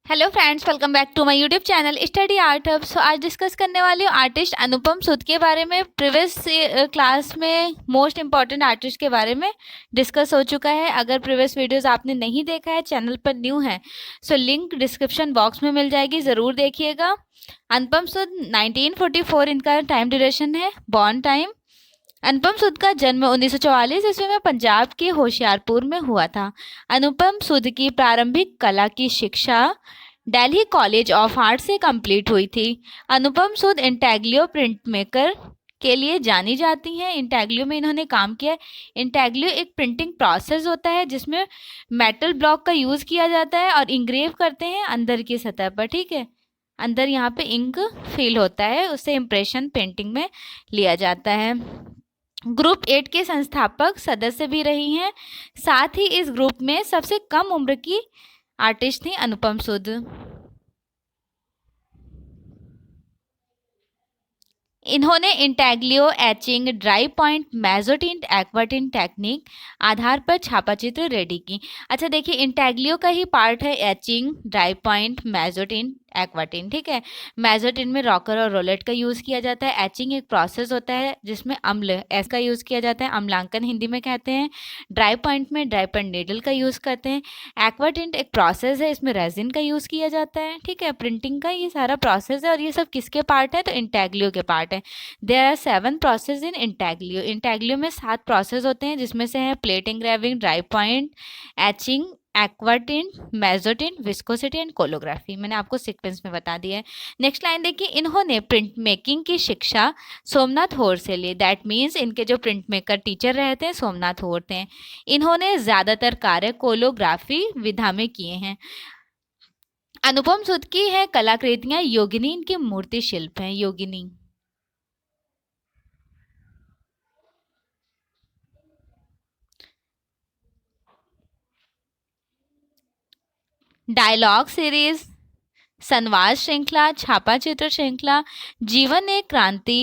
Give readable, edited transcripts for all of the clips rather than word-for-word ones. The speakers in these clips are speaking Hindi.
Hello friends, welcome back to my YouTube channel study art hub. So आज डिस्कस करने वाली हूँ आर्टिस्ट अनुपम सूद के बारे में। प्रीवियस क्लास में मोस्ट इम्पॉर्टेंट आर्टिस्ट के बारे में डिस्कस हो चुका है। अगर प्रीवियस वीडियोस आपने नहीं देखा है, चैनल पर न्यू है, सो लिंक डिस्क्रिप्शन बॉक्स में मिल जाएगी, ज़रूर देखिएगा। अनुपम सूद 1944 इनका टाइम ड्यूरेशन है, बॉर्न टाइम। अनुपम सूद का जन्म 1944 ईस्वी में पंजाब के होशियारपुर में हुआ था। अनुपम सूद की प्रारंभिक कला की शिक्षा दिल्ली कॉलेज ऑफ आर्ट से कंप्लीट हुई थी। अनुपम सूद इंटेग्लियो प्रिंट मेकर के लिए जानी जाती हैं। इंटेग्लियो में इन्होंने काम किया है। इंटेग्लियो एक प्रिंटिंग प्रोसेस होता है जिसमें मेटल ब्लॉक का यूज़ किया जाता है और इंग्रेव करते हैं अंदर की सतह पर, ठीक है। अंदर यहाँ पे इंक फिल होता है, उससे इम्प्रेशन पेंटिंग में लिया जाता है। ग्रुप 8 के संस्थापक सदस्य भी रही हैं। साथ ही इस ग्रुप में सबसे कम उम्र की आर्टिस्ट थी अनुपम सूद। इन्होंने intaglio, etching, dry point, mezzotint, aquatint technique आधार पर छापा चित्र रेडी की। अच्छा देखिए, इंटेग्लियो का ही पार्ट है etching, dry point, mezzotint, aquatint, ठीक है। मेजोटिंट में रॉकर और रोलेट का यूज़ किया जाता है। एचिंग एक प्रोसेस होता है जिसमें अम्ल एस का यूज़ किया जाता है, अम्लांकन हिंदी में कहते हैं। ड्राई पॉइंट में ड्राई पॉइंट नीडल का यूज़ करते हैं। एक्वाटिंट एक प्रोसेस है, इसमें रेजिन का यूज़ किया जाता है, ठीक है। प्रिंटिंग का ये सारा प्रोसेस है और ये सब किसके पार्ट है, तो इंटेग्लियो के पार्ट है। There are 7 process in intaglio. Intaglio में 7 प्रोसेस होते हैं जिसमें से है plate engraving, dry point, etching, aquatint, mezzotint, viscosity and collagraphy. मैंने आपको सीक्वेंस में बता दिया है। नेक्स्ट लाइन देखिए, इन्होंने प्रिंट मेकिंग की शिक्षा सोमनाथ होर से ली। दैट मीन्स इनके जो प्रिंट मेकर टीचर रहते हैं सोमनाथ होर थे। इन्होंने ज़्यादातर कार्य कोलोग्राफी विधा में किए हैं। अनुपम सूद की है कलाकृतियाँ योगिनी, इनकी मूर्ति शिल्प है योगिनी। डायलॉग सीरीज, संवाद श्रृंखला, छापा चित्र श्रृंखला, जीवन एक क्रांति,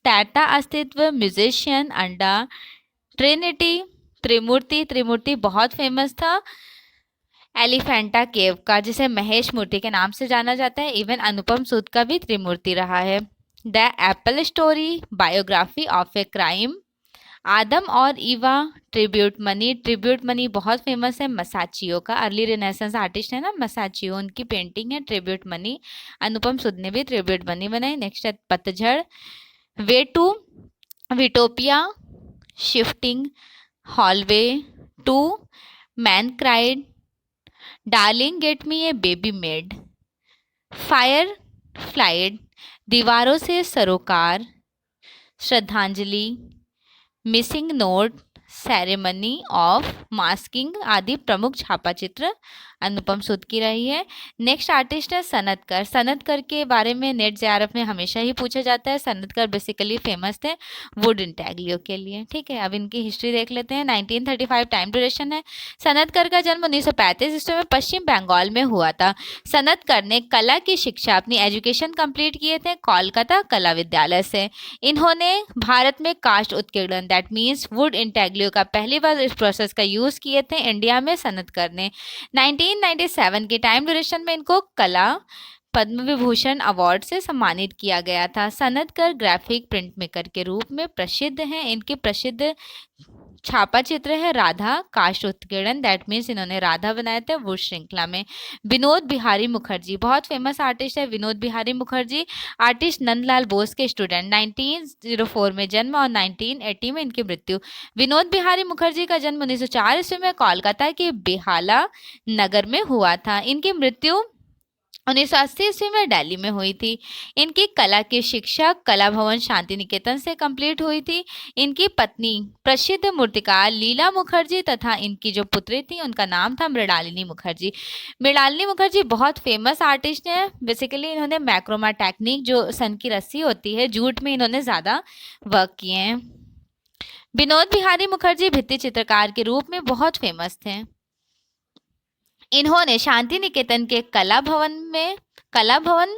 तैरता अस्तित्व, म्यूजिशियन, अंडा, ट्रिनिटी, त्रिमूर्ति। त्रिमूर्ति बहुत फेमस था। एलिफेंटा केव का, जिसे महेश मूर्ति के नाम से जाना जाता है। इवन अनुपम सूद का भी त्रिमूर्ति रहा है। The apple story, biography of a crime, आदम और ईवा, ट्रिब्यूट मनी। ट्रिब्यूट मनी बहुत फेमस है, मसाचियो का, अर्ली रिनेसेंस आर्टिस्ट है ना मसाचियो, उनकी पेंटिंग है ट्रिब्यूट मनी। अनुपम सूद ने भी ट्रिब्यूट मनी बनाई। नेक्स्ट है पतझड़, वे टू, विटोपिया, shifting, hallway, two, man cried, darling get me a baby made, fire flight, दीवारों से सरोकार, श्रद्धांजलि, missing note, ceremony of masking आदि प्रमुख छापा चित्र अनुपम सूद की रही है। नेक्स्ट आर्टिस्ट है सनतकर। सनतकर के बारे में नेट जेआरएफ में हमेशा ही पूछा जाता है। सनतकर बेसिकली फेमस थे वुड इंटेग्लियो के लिए, ठीक है। अब इनकी हिस्ट्री देख लेते हैं। 1935 टाइम ड्यूरेशन है। सनतकर का जन्म 1935 ईस्वी में पश्चिम बंगाल में हुआ था। सनतकर ने कला की शिक्षा, अपनी एजुकेशन कंप्लीट किए थे कोलकाता कला विद्यालय से। इन्होंने भारत में कास्ट उत्कीर्णन, दैट मीन्स वुड इंटेग्लियो का पहली बार इस प्रोसेस का यूज़ किए थे इंडिया में सनतकर ने। 1997 के टाइम ड्यूरेशन में इनको कला पद्म विभूषण अवार्ड से सम्मानित किया गया था। सनतकर ग्राफिक प्रिंट मेकर के रूप में प्रसिद्ध हैं। इनके प्रसिद्ध छापा चित्र है राधा काष्ठ उत्कीर्णन, दैट मीन्स इन्होंने राधा बनाए थे वुड श्रृंखला में। विनोद बिहारी मुखर्जी बहुत फेमस आर्टिस्ट है। विनोद बिहारी मुखर्जी आर्टिस्ट नंदलाल बोस के स्टूडेंट। 1904 में जन्म और 1980 में इनकी मृत्यु। विनोद बिहारी मुखर्जी का जन्म 1904 ईस्वी में कोलकाता के बेहाला नगर में हुआ था। इनकी मृत्यु 1980 ईस्वी में दिल्ली में हुई थी। इनकी कला की शिक्षा कला भवन शांति निकेतन से कंप्लीट हुई थी। इनकी पत्नी प्रसिद्ध मूर्तिकार लीला मुखर्जी तथा इनकी जो पुत्री थी उनका नाम था मृणालिनी मुखर्जी। मृणालिनी मुखर्जी बहुत फेमस आर्टिस्ट हैं। बेसिकली इन्होंने मैक्रोमा टेक्निक, जो सन की रस्सी होती है, जूट में इन्होंने ज़्यादा वर्क किए हैं। विनोद बिहारी मुखर्जी भित्ति चित्रकार के रूप में बहुत फेमस थे। इन्होंने शांति निकेतन के कला भवन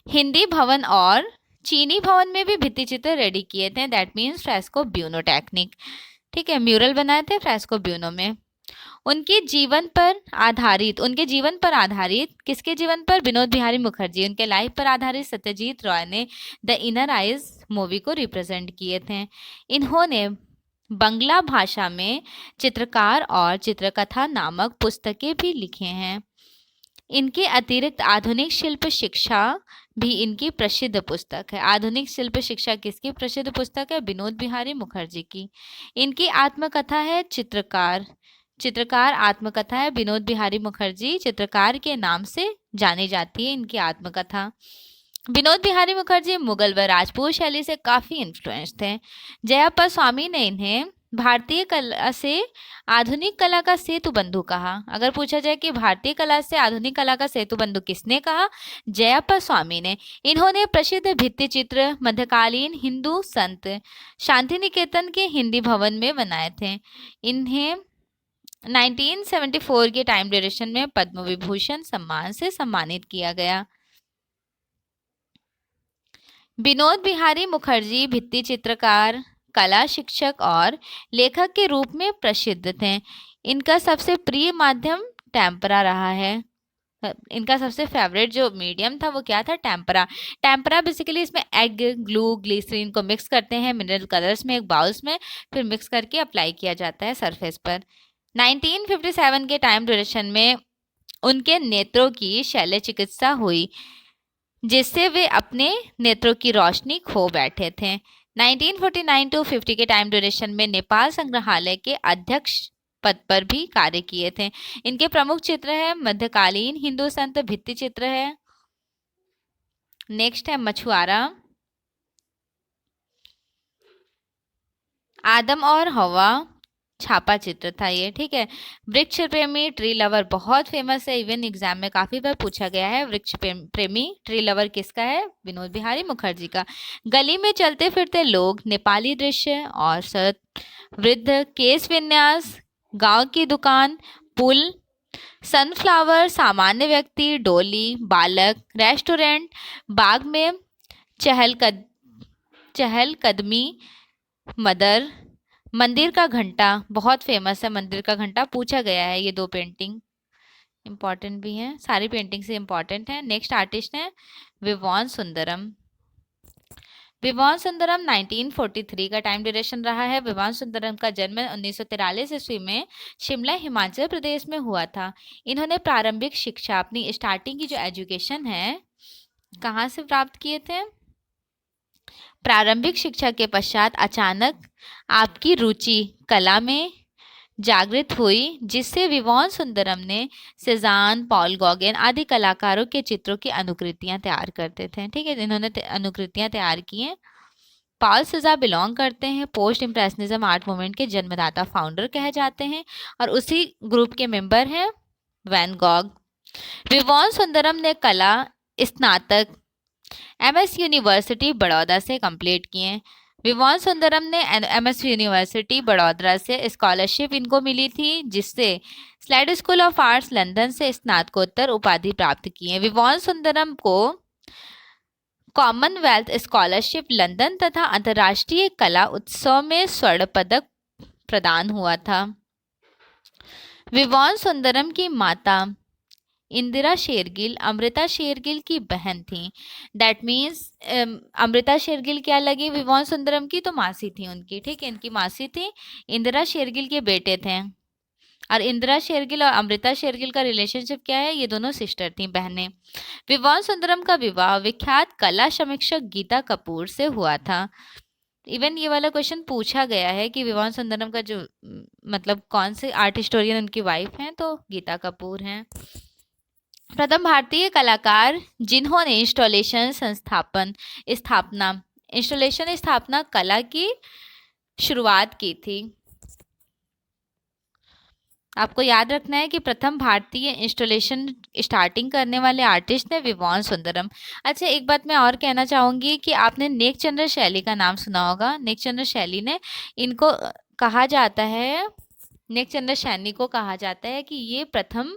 हिंदी भवन और चीनी भवन में भी भित्ति चित्र रेडी किए थे, that means fresco buono technique. ठीक है, म्यूरल बनाए थे फ्रेस्को ब्यूनो में। उनके जीवन पर आधारित किसके जीवन पर? विनोद बिहारी मुखर्जी, उनके लाइफ पर आधारित सत्यजीत रॉय ने द इनर आइज मूवी को रिप्रेजेंट किए थे। इन्होंने बंगला भाषा में चित्रकार और चित्रकथा नामक पुस्तकें भी लिखे हैं। इनके अतिरिक्त आधुनिक शिल्प शिक्षा भी इनकी प्रसिद्ध पुस्तक है। आधुनिक शिल्प शिक्षा किसकी प्रसिद्ध पुस्तक है? विनोद बिहारी मुखर्जी की। इनकी आत्मकथा है चित्रकार आत्मकथा है। विनोद बिहारी मुखर्जी चित्रकार के नाम से जानी जाती है इनकी आत्मकथा। विनोद बिहारी मुखर्जी मुगल व राजपूत शैली से काफ़ी इन्फ्लुएंस थे। जयाप्पा स्वामी ने इन्हें भारतीय कला से आधुनिक कला का सेतु बंधु कहा। अगर पूछा जाए कि भारतीय कला से आधुनिक कला का सेतु बंधु किसने कहा? जयाप्पा स्वामी ने। इन्होंने प्रसिद्ध भित्ति चित्र मध्यकालीन हिंदू संत शांति निकेतन के हिंदी भवन में बनाए थे। इन्हें 1974 के टाइम ड्यूरेशन में पद्म विभूषण सम्मान से सम्मानित किया गया। विनोद बिहारी मुखर्जी भित्ति चित्रकार, कला शिक्षक और लेखक के रूप में प्रसिद्ध थे। इनका सबसे प्रिय माध्यम टेम्परा रहा है। इनका सबसे फेवरेट जो मीडियम था वो क्या था? टेम्परा। टेम्परा बेसिकली इसमें एग, ग्लू, ग्लिसरीन को मिक्स करते हैं मिनरल कलर्स में एक बाउल्स में, फिर मिक्स करके अप्लाई किया जाता है सरफेस पर। 1957 के टाइम ड्यूरेशन में उनके नेत्रों की शल्य चिकित्सा हुई, जिससे वे अपने नेत्रों की रोशनी खो बैठे थे। 1949 टू 50 के टाइम ड्यूरेशन में नेपाल संग्रहालय के अध्यक्ष पद पर भी कार्य किए थे। इनके प्रमुख चित्र है मध्यकालीन हिंदू संत भित्ति चित्र है। नेक्स्ट है मछुआरा, आदम और हवा छापा चित्र था ये। ठीक है, वृक्ष प्रेमी ट्री लवर बहुत फेमस है, इवन एग्जाम में काफी बार पूछा गया है। वृक्ष प्रेमी ट्री लवर किसका है? विनोद बिहारी मुखर्जी का। गली में चलते फिरते लोग, नेपाली दृश्य और शरद वृद्ध केस विन्यास, गांव की दुकान, पुल, सनफ्लावर, सामान्य व्यक्ति, डोली, बालक, रेस्टोरेंट, बाग में चहलकदमी, मदर, मंदिर का घंटा बहुत फेमस है। मंदिर का घंटा पूछा गया है। ये दो पेंटिंग इंपॉर्टेंट भी हैं, सारी पेंटिंग से इंपॉर्टेंट है। नेक्स्ट आर्टिस्ट है विवान सुंदरम। विवान सुंदरम 1943 का टाइम ड्यूरेशन रहा है। विवान सुंदरम का जन्म 1943 ईस्वी में शिमला हिमाचल प्रदेश में हुआ था। इन्होंने प्रारंभिक शिक्षा, अपनी स्टार्टिंग की जो एजुकेशन है, कहाँ से प्राप्त किए थे? प्रारंभिक शिक्षा के पश्चात अचानक आपकी रुचि कला में जागृत हुई, जिससे विवान सुंदरम ने सेजान, पॉल गॉगन आदि कलाकारों के चित्रों की अनुकृतियां तैयार करते थे। ठीक है, इन्होंने अनुकृतियां तैयार की हैं। पॉल सेजा बिलोंग करते हैं पोस्ट इम्प्रेशनिज्म आर्ट मूवमेंट के जन्मदाता, फाउंडर कहे जाते हैं, और उसी ग्रुप के मेंबर हैं वैन गॉग। विवान सुंदरम ने कला स्नातक MS यूनिवर्सिटी बड़ौदा से कंप्लीट किए। विवान सुंदरम ने MS यूनिवर्सिटी बड़ौदा से स्कॉलरशिप इनको मिली थी, जिससे slide school of arts London से स्नातकोत्तर उपाधि प्राप्त की है। विवान सुंदरम को कॉमनवेल्थ स्कॉलरशिप लंदन तथा अंतर्राष्ट्रीय कला उत्सव में स्वर्ण पदक प्रदान हुआ था। विवान सुंदरम की माता इंदिरा शेरगिल अमृता शेरगिल की बहन थी। दैट मीन्स अमृता शेरगिल क्या लगी विवान सुंदरम की? तो मासी थी उनकी। ठीक है, इनकी मासी थी। इंदिरा शेरगिल के बेटे थे। और इंदिरा शेरगिल और अमृता शेरगिल का रिलेशनशिप क्या है? ये दोनों सिस्टर थी, बहनें। विवान सुंदरम का विवाह विख्यात कला समीक्षक गीता कपूर से हुआ था। इवन ये वाला क्वेश्चन पूछा गया है कि विवान सुंदरम का जो मतलब कौन से आर्ट हिस्टोरियन उनकी वाइफ हैं, तो गीता कपूर हैं। प्रथम भारतीय कलाकार जिन्होंने इंस्टॉलेशन स्थापना कला की शुरुआत की थी। आपको याद रखना है कि प्रथम भारतीय इंस्टॉलेशन स्टार्टिंग करने वाले आर्टिस्ट ने विवान सुंदरम। अच्छा, एक बात मैं और कहना चाहूँगी कि आपने नेकचंद्र शैली का नाम सुना होगा। नेकचंद्र शैली ने इनको कहा जाता है, नेकचंद्र शैली को कहा जाता है कि ये प्रथम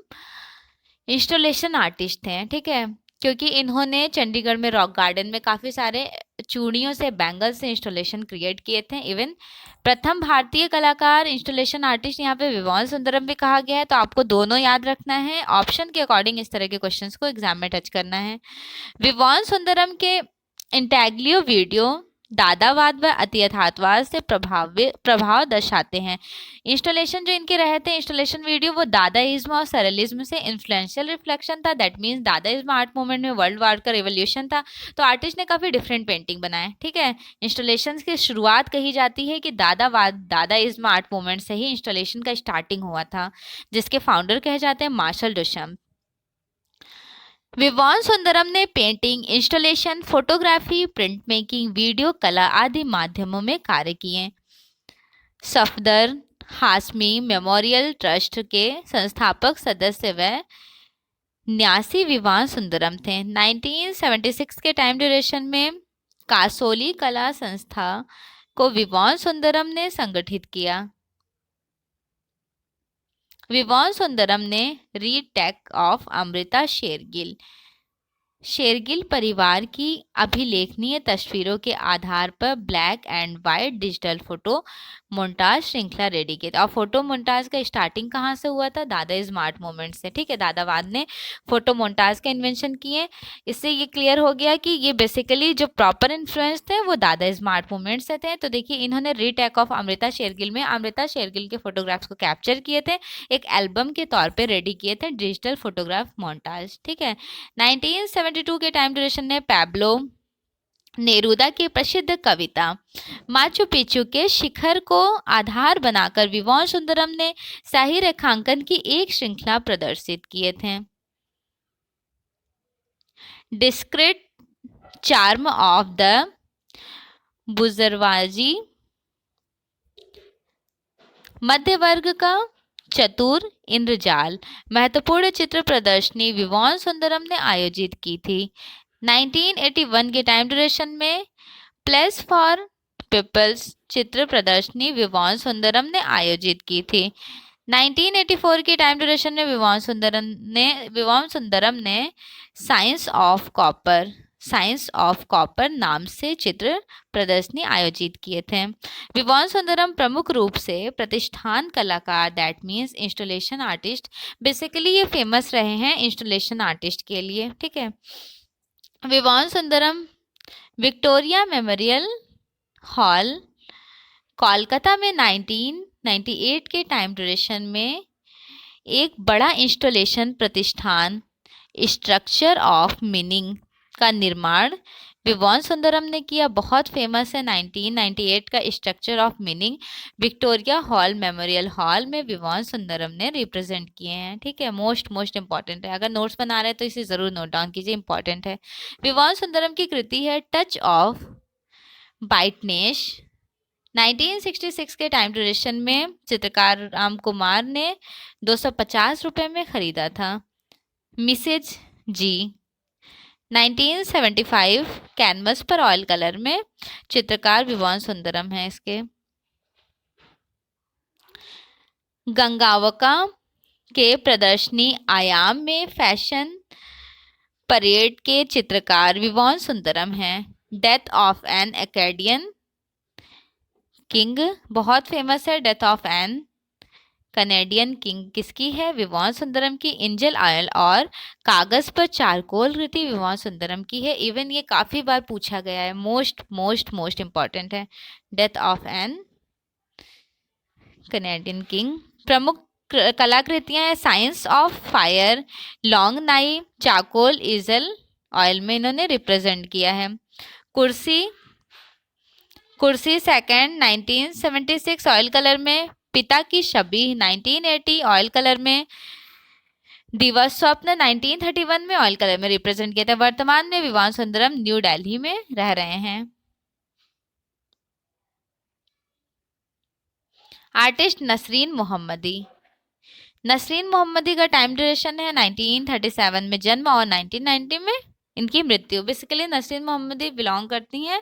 इंस्टॉलेशन आर्टिस्ट हैं। ठीक है, क्योंकि इन्होंने चंडीगढ़ में रॉक गार्डन में काफ़ी सारे चूड़ियों से, बैंगल्स से इंस्टॉलेशन क्रिएट किए थे। इवन प्रथम भारतीय कलाकार इंस्टॉलेशन आर्टिस्ट यहाँ पे विवान सुंदरम भी कहा गया है। तो आपको दोनों याद रखना है, ऑप्शन के अकॉर्डिंग इस तरह के क्वेश्चंस को एग्जाम में टच करना है। विवान सुंदरम के इंटैग्लियो वीडियो दादावाद व अति यथार्थवाद से प्रभाव दर्शाते हैं। इंस्टॉलेशन जो इनके रहे थे, इंस्टॉलेशन वीडियो, वो दादाइज्म और सरलिज्म से इन्फ्लुएंशियल रिफ्लेक्शन था। दैट मीन्स दादाइज्म आर्ट मूवमेंट में वर्ल्ड वार का रिवोल्यूशन था, तो आर्टिस्ट ने काफ़ी डिफरेंट पेंटिंग बनाए। ठीक है, इंस्टॉलेशन की शुरुआत कही जाती है कि दादाइज्म आर्ट मूवमेंट से ही इंस्टॉलेशन का स्टार्टिंग हुआ था, जिसके फाउंडर कहे जाते हैं मार्शल डुशैम्प। विवान सुंदरम ने painting, installation, photography, print making, video कला आदि माध्यमों में कार्य किए। सफदर हाशमी मेमोरियल ट्रस्ट के संस्थापक सदस्य व न्यासी विवान सुंदरम थे। 1976 के टाइम ड्यूरेशन में कासोली कला संस्था को विवान सुंदरम ने संगठित किया। विवान सुंदरम ने रीटेक ऑफ अमृता शेरगिल परिवार की अभिलेखनीय तस्वीरों के आधार पर black and white digital photo montage श्रृंखला रेडी की। और फोटो मोन्टाज का स्टार्टिंग कहाँ से हुआ था? दादाइज्म आर्ट मूवमेंट से। ठीक है, दादावाद ने फोटो मोन्टाज का इन्वेंशन किए। इससे ये क्लियर हो गया कि ये बेसिकली जो प्रॉपर इन्फ्लुएंस थे वो दादाइज्म आर्ट मूवमेंट से थे। तो देखिए, इन्होंने रीटेक ऑफ अमृता शेरगिल में अमृता शेरगिल के फोटोग्राफ्स को कैप्चर किए थे, एक एल्बम के तौर पे रेडी किए थे, डिजिटल फोटोग्राफ मोन्टाज। ठीक है, 1972 के टाइम ड्यूरेशन ने पैब्लो नेरूदा की प्रसिद्ध कविता माचू पिचू के शिखर को आधार बनाकर विवान सुंदरम ने शाही रेखांकन की एक श्रृंखला प्रदर्शित किए थे। डिस्क्रीट चार्म ऑफ द बुजरवाजी, मध्य वर्ग का चतुर इंद्रजाल महत्वपूर्ण चित्र प्रदर्शनी विवान सुंदरम ने आयोजित की थी। 1981 के टाइम ड्यूरेशन में प्लेस फॉर पीपल्स चित्र प्रदर्शनी विवान सुंदरम ने आयोजित की थी। 1984 के टाइम ड्यूरेशन में विवान सुंदरम ने साइंस ऑफ कॉपर नाम से चित्र प्रदर्शनी आयोजित किए थे। विवान सुंदरम प्रमुख रूप से प्रतिष्ठान कलाकार, that means installation artist, basically ये फेमस रहे हैं इंस्टॉलेशन आर्टिस्ट के लिए। ठीक है, Vivan Sundaram Victoria Memorial Hall Kolkata में 1998 के टाइम ड्यूरेशन में एक बड़ा इंस्टॉलेशन प्रतिष्ठान स्ट्रक्चर ऑफ मीनिंग का निर्माण विवान सुंदरम ने किया। बहुत फेमस है 1998 का structure of meaning, Victoria hall memorial hall में विवान सुंदरम ने रिप्रेजेंट किए हैं। ठीक है, मोस्ट इंपॉर्टेंट है, अगर नोट्स बना रहे हैं तो इसे ज़रूर नोट डाउन कीजिए, इंपॉर्टेंट है। विवान सुंदरम की कृति है टच ऑफ ब्राइटनेस। 1966 के टाइम ड्यूरेशन में चित्रकार राम कुमार ने 250 रुपये में खरीदा था। मिसेज जी 1975 कैनवस पर ऑयल कलर में, चित्रकार विवान सुंदरम है इसके। गंगावका के प्रदर्शनी आयाम में फैशन परेड के चित्रकार विवान सुंदरम हैं। Death of an Acadian king बहुत फेमस है, death of an Canadian king किसकी है? विवान सुंदरम की। एंजल ऑयल और कागज पर चारकोल कृति विवान सुंदरम की है। इवन ये काफी बार पूछा गया है, मोस्ट इंपॉर्टेंट है। Death of an Canadian king. प्रमुख कलाकृतियां हैं science of fire, long night, charcoal, easel oil में इन्होंने रिप्रेजेंट किया है। कुर्सी सेकंड 1976 ऑयल कलर में, पिता की छवि 1980 ऑयल कलर में, दिवस स्वप्न 1931 में ऑयल कलर में रिप्रेजेंट किया था। वर्तमान में विवान सुंदरम न्यू दिल्ली में रह रहे हैं। आर्टिस्ट नसरीन मोहम्मदी। नसरीन मोहम्मदी का टाइम ड्यूरेशन है 1937 में जन्म और 1990 में इनकी मृत्यु। बेसिकली नसरीन मोहम्मदी बिलोंग करती हैं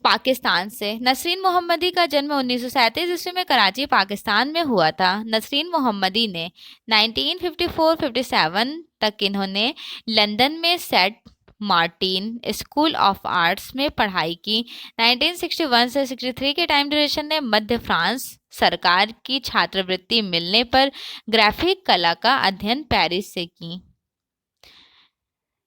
पाकिस्तान से। नसरीन मोहम्मदी का जन्म 1937 ईस्वी में कराची पाकिस्तान में हुआ था। नसरीन मोहम्मदी ने 1954-57 तक इन्होंने लंदन में Saint Martin school of arts में पढ़ाई की। 1961 से 63 के टाइम ड्यूरेशन ने मध्य फ्रांस सरकार की छात्रवृत्ति मिलने पर ग्राफिक कला का अध्ययन पेरिस से की।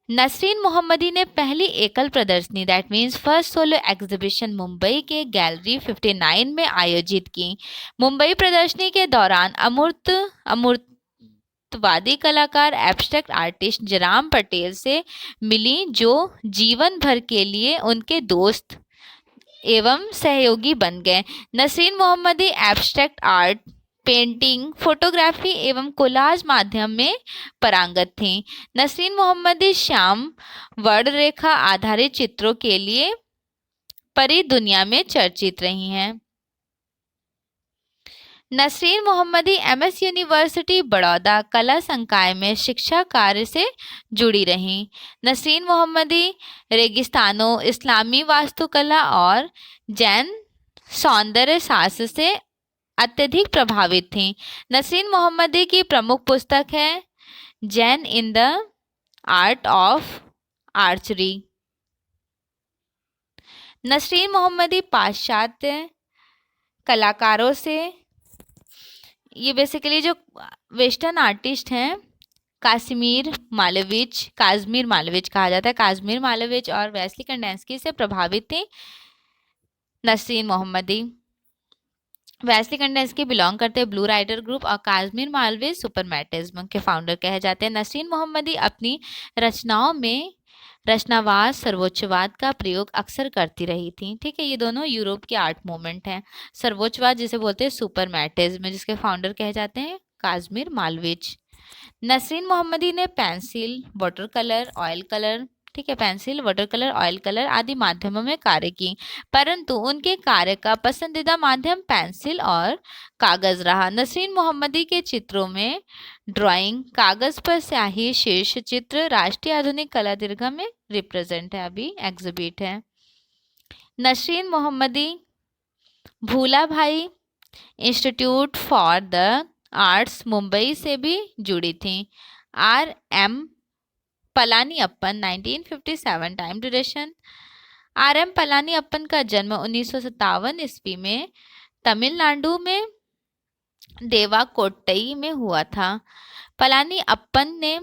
नसरीन मोहम्मदी ने पहली एकल प्रदर्शनी that means first solo exhibition Mumbai के गैलरी 59 में आयोजित की। मुंबई प्रदर्शनी के दौरान अमूर्तवादी कलाकार एब्स्ट्रैक्ट आर्टिस्ट जयराम पटेल से मिली, जो जीवन भर के लिए उनके दोस्त एवं सहयोगी बन गए। नसरीन मोहम्मदी एब्स्ट्रैक्ट आर्ट, पेंटिंग, फोटोग्राफी एवं कोलाज माध्यम में पारंगत थीं। नसरीन मोहम्मदी श्याम वर्णरेखा आधारित चित्रों के लिए परी दुनिया में चर्चित रही हैं। नसरीन मोहम्मदी एमएस यूनिवर्सिटी बड़ौदा कला संकाय में शिक्षा कार्य से जुड़ी रहीं। नसरीन मोहम्मदी रेगिस्तानों, इस्लामी वास्तुकला और जैन सौंदर्य शास्त्र से अत्यधिक प्रभावित थीं। नसरीन मोहम्मदी की प्रमुख पुस्तक है Zen in the art of archery. Nasreen Mohammedi पाश्चात्य कलाकारों से, ये बेसिकली जो वेस्टर्न आर्टिस्ट हैं काश्मीर मालेविच कहा जाता है, काश्मीर मालेविच और वेस्ली कंडेंस्की से प्रभावित थी। नसरीन मोहम्मदी वेस्ली कंडेंस्की बिलोंग करते हैं ब्लू राइडर ग्रुप और काश्मीर मालवेज सुपरमैटिज्म के फाउंडर कहे जाते हैं। नसरीन मोहम्मदी अपनी रचनाओं में रचनावाद सर्वोच्चवाद का प्रयोग अक्सर करती रही थी। ठीक है, ये दोनों यूरोप के आर्ट मूवमेंट हैं। सर्वोच्चवाद जिसे बोलते हैं सुपरमैटिज्म, जिसके फाउंडर कहे जाते हैं काश्मीर मालवेज। नसरीन मोहम्मदी ने pencil, water colour, oil colour, ठीक है, pencil, water colour, oil colour आदि माध्यमों में कार्य की, परंतु उनके कार्य का पसंदीदा माध्यम पेंसिल और कागज रहा। नसरीन मोहम्मदी के चित्रों में ड्राइंग, कागज पर स्याही, शीर्ष चित्र राष्ट्रीय आधुनिक कला दीर्घा में रिप्रेजेंट है, अभी एग्जिबिट है। नसरीन मोहम्मदी भूला भाई institute for the arts Mumbai से भी जुड़ी थी। R.M. Palaniappan 1957 time duration. R.M. Palaniappan का जन्म 1957 ईस्वी में तमिलनाडु में देवाकोट्टई में हुआ था। पलानीअप्पन ने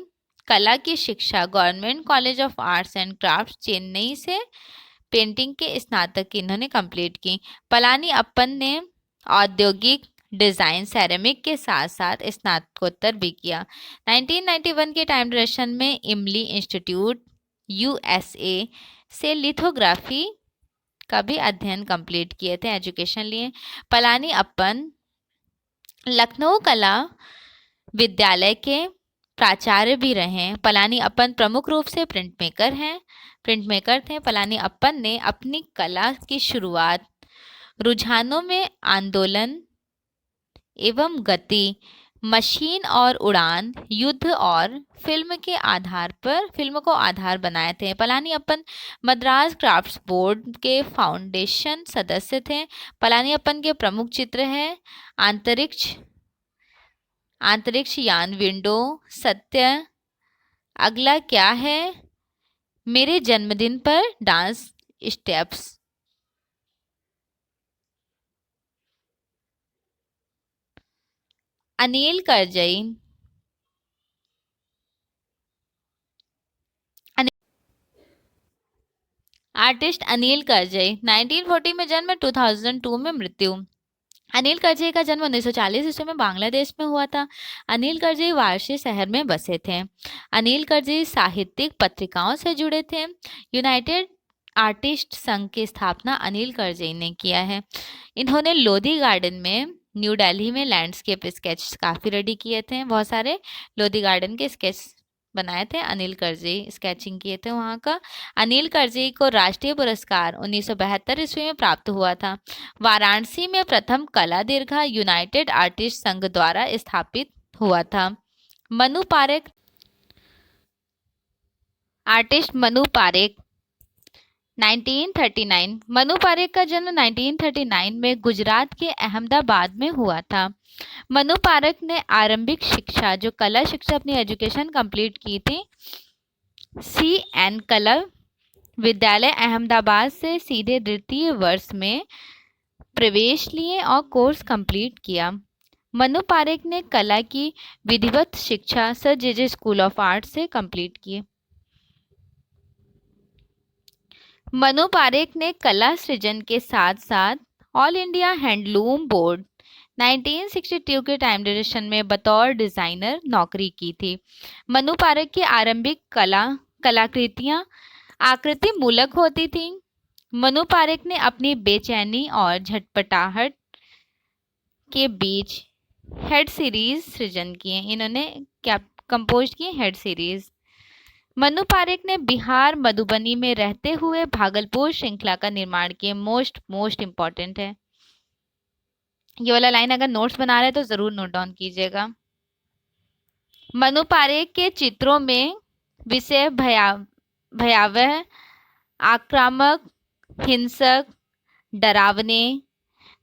कला की शिक्षा government college of arts and crafts Chennai से पेंटिंग के स्नातक की इन्होंने कंप्लीट की। पलानीअप्पन ने औद्योगिक डिज़ाइन सेरेमिक के साथ साथ स्नातकोत्तर भी किया। 1991 के टाइम ड्यूरेशन में इमली इंस्टीट्यूट USA से लिथोग्राफी का भी अध्ययन कंप्लीट किए थे, एजुकेशन लिए। पलानीअप्पन लखनऊ कला विद्यालय के प्राचार्य भी रहे। पलानीअप्पन प्रमुख रूप से प्रिंट मेकर थे। पलानीअप्पन ने अपनी कला की शुरुआत रुझानों में आंदोलन एवं गति, मशीन और उड़ान, युद्ध और फिल्म को आधार बनाए थे। पलानीअप्पन मद्रास क्राफ्ट्स बोर्ड के फाउंडेशन सदस्य थे। पलानीअप्पन के प्रमुख चित्र हैं अंतरिक्ष यान, विंडो, सत्य, अगला क्या है, मेरे जन्मदिन पर dance steps. Anil Karzai artist Anil Karzai 1940 में जन्म, 2002 में मृत्यु। अनिल करजई का जन्म 1940 ईस्वी में बांग्लादेश में हुआ था। अनिल करजई वाराणसी शहर में बसे थे। अनिल करजई साहित्यिक पत्रिकाओं से जुड़े थे। यूनाइटेड आर्टिस्ट संघ की स्थापना अनिल करजई ने किया है। इन्होंने लोधी गार्डन में न्यू दिल्ली में लैंडस्केप स्केच काफ़ी रेडी किए थे, बहुत सारे लोधी गार्डन के स्केच बनाए थे। अनिल करजई स्केचिंग किए थे वहाँ का। अनिल करजई को राष्ट्रीय पुरस्कार 1972 ईस्वी में प्राप्त हुआ था। वाराणसी में प्रथम कला दीर्घा यूनाइटेड आर्टिस्ट संघ द्वारा स्थापित हुआ था। मनु पारेख आर्टिस्ट मनु पारेख 1939 मनु पारेख का जन्म 1939 में गुजरात के अहमदाबाद में हुआ था। मनु पारेख ने आरंभिक शिक्षा जो कला शिक्षा अपनी एजुकेशन कंप्लीट की थी CN कला विद्यालय अहमदाबाद से सीधे द्वितीय वर्ष में प्रवेश लिए और कोर्स कंप्लीट किया। मनु पारेख ने कला की विधिवत शिक्षा sir J school of art से कंप्लीट की। मनु पारेख ने कला सृजन के साथ साथ ऑल इंडिया हैंडलूम बोर्ड 1962 के टाइम ड्यूरेशन में बतौर डिजाइनर नौकरी की थी। मनु पारेख की आरंभिक कलाकृतियां आकृति मूलक होती थीं। मनु पारेख ने अपनी बेचैनी और झटपटाहट के बीच हेड सीरीज सृजन किए। इन्होंने क्या कंपोज किए? Head series. मनु पारेख ने बिहार मधुबनी में रहते हुए भागलपुर श्रृंखला का निर्माण किए। मोस्ट इंपॉर्टेंट है ये वाला लाइन, अगर नोट्स बना रहे हैं तो जरूर नोट डाउन कीजिएगा। मनु पारेख के चित्रों में विषय भयावह, आक्रामक, हिंसक, डरावने,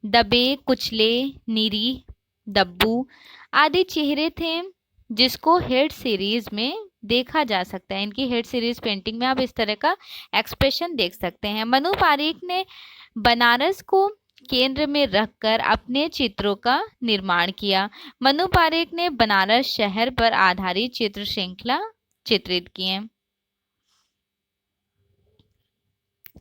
दबे कुचले, निरी, दब्बू आदि चेहरे थे जिसको हेड सीरीज में देखा जा सकता है। इनकी हेड सीरीज पेंटिंग में आप इस तरह का एक्सप्रेशन देख सकते हैं। मनु पारेख ने बनारस को केंद्र में रखकर अपने चित्रों का निर्माण किया। मनु पारेख ने बनारस शहर पर आधारित चित्र श्रृंखला चित्रित किए।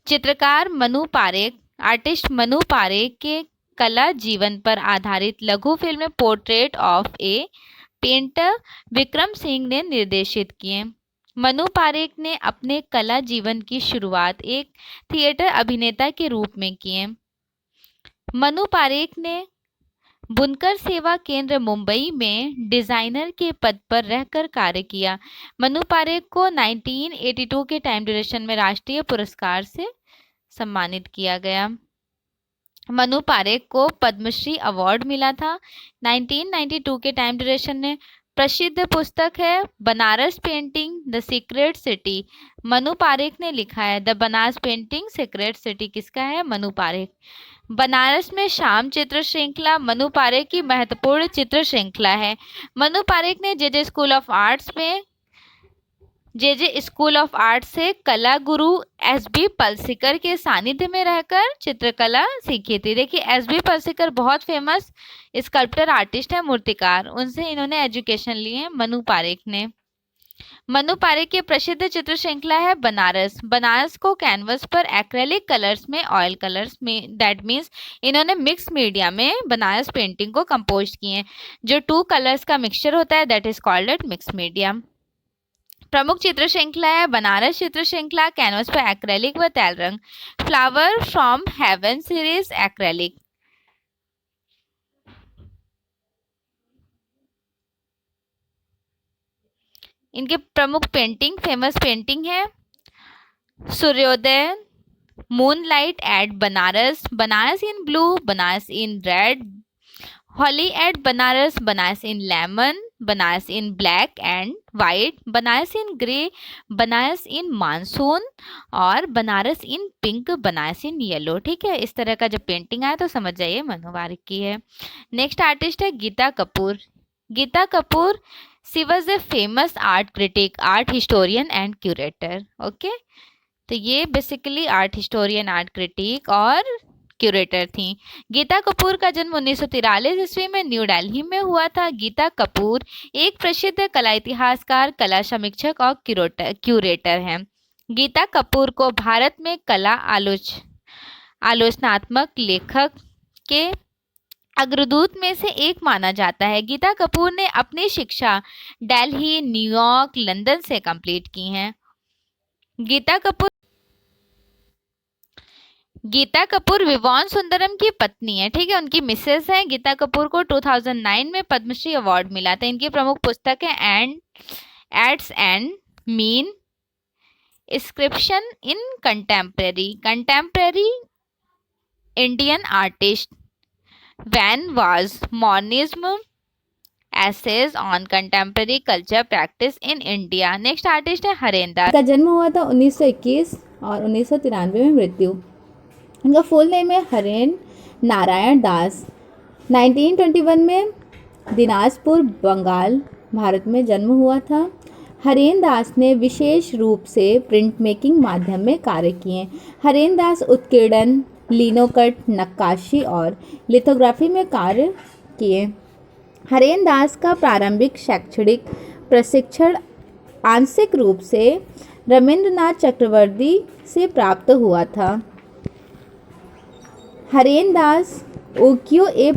चित्रकार मनु पारेख, आर्टिस्ट मनु पारेख के कला जीवन पर आधारित लघु film portrait of A painter Vikram Singh ने निर्देशित किए। मनु पारेख ने अपने कला जीवन की शुरुआत एक थिएटर अभिनेता के रूप में किए। मनु पारेख ने बुनकर सेवा केंद्र मुंबई में डिजाइनर के पद पर रहकर कार्य किया। मनु पारेख को 1982 के टाइम ड्यूरेशन में राष्ट्रीय पुरस्कार से सम्मानित किया गया। मनु पारेख को पद्मश्री अवार्ड मिला था 1992 के टाइम ड्यूरेशन में। प्रसिद्ध पुस्तक है Banaras painting the secret city. Manu Parekh ने लिखा है। The Banaras painting secret city किसका है? मनु पारेख। बनारस में शाम चित्र श्रृंखला मनु पारेख की महत्वपूर्ण चित्र श्रृंखला है। मनु पारेख ने जे स्कूल ऑफ आर्ट से कला गुरु SB पलसीकर के सानिध्य में रहकर चित्रकला सीखी थी। देखिए SB पलसीकर बहुत फेमस स्कल्प्टर आर्टिस्ट है, मूर्तिकार, उनसे इन्होंने एजुकेशन ली है मनु पारेख ने। मनु पारेख की प्रसिद्ध चित्र श्रृंखला है बनारस। बनारस को कैनवस पर एक्रेलिक कलर्स में, ऑयल कलर्स में, दैट मीन्स इन्होंने मिक्स मीडिया में बनारस पेंटिंग को कंपोज किए। जो 2 कलर्स का मिक्सचर होता है that is called eight mix media. प्रमुख चित्र श्रृंखला है बनारस चित्र श्रृंखला, कैनवस पर एक्रेलिक व तैल रंग, flower from heaven series acrylic. इनके प्रमुख पेंटिंग, फेमस पेंटिंग है सूर्योदय, moonlight at Banaras, Banaras in blue, Banaras in red, Holi at Banaras, Banaras in lemon, Banaras in black and white, Banaras in grey, Banaras in monsoon और Banaras in pink, Banaras in yellow. ठीक है, इस तरह का जब पेंटिंग आया तो समझ जाइए मनु पारेख की है। नेक्स्ट आर्टिस्ट है Geeta Kapoor. Geeta Kapoor, she was a famous art critic, art historian and curator. Okay, तो ये basically art historian, art critic और क्यूरेटर थी। गीता कपूर का जन्म 1943 ईस्वी में न्यू दिल्ली में हुआ था। गीता कपूर एक प्रसिद्ध कला इतिहासकार, कला समीक्षक और क्यूरेटर हैं। गीता कपूर को भारत में कला आलोचनात्मक लेखक के अग्रदूत में से एक माना जाता है। गीता कपूर ने अपनी शिक्षा दिल्ली, न्यूयॉर्क, लंदन से कंप्लीट की है। गीता कपूर विवान सुंदरम की पत्नी है। ठीक है, उनकी मिसेस है। गीता कपूर को 2009 में पद्मश्री अवार्ड मिला था। इनकी प्रमुख पुस्तक है aids and mean inscription in contemporary Indian artist, when was modernism, essays on contemporary culture practice in India. Next artist है हरेंद्र। का जन्म हुआ था 1921 और 1993 में मृत्यु। इनका फुल नेम है हरेंद्र नारायण दास। 1921 में दिनाजपुर, बंगाल, भारत में जन्म हुआ था। हरेंद्र दास ने विशेष रूप से प्रिंट मेकिंग माध्यम में कार्य किए। हरेंद्र दास उत्कीर्णन, लिनोकट, नक्काशी और लिथोग्राफी में कार्य किए। हरेंद्र दास का प्रारंभिक शैक्षणिक प्रशिक्षण आंशिक रूप से रविंद्रनाथ चक्रवर्ती से प्राप्त हुआ था। हरेंद्र दास उकियो ए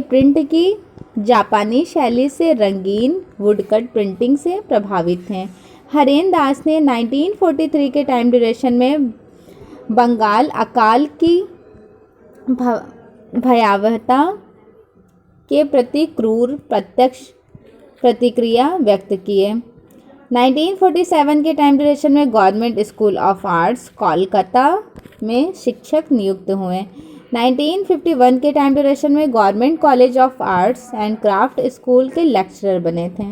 प्रिंट की जापानी शैली से रंगीन वुडकट प्रिंटिंग से प्रभावित हैं। हरेंद्र दास ने 1943 के टाइम ड्यूरेशन में बंगाल अकाल की भयावहता के प्रति क्रूर प्रत्यक्ष प्रतिक्रिया व्यक्त किए। 1947 के टाइम ड्यूरेशन में government school of arts Kolkata में शिक्षक नियुक्त हुए। 1951 के टाइम ड्यूरेशन में government college of arts and craft school के लेक्चरर बने थे।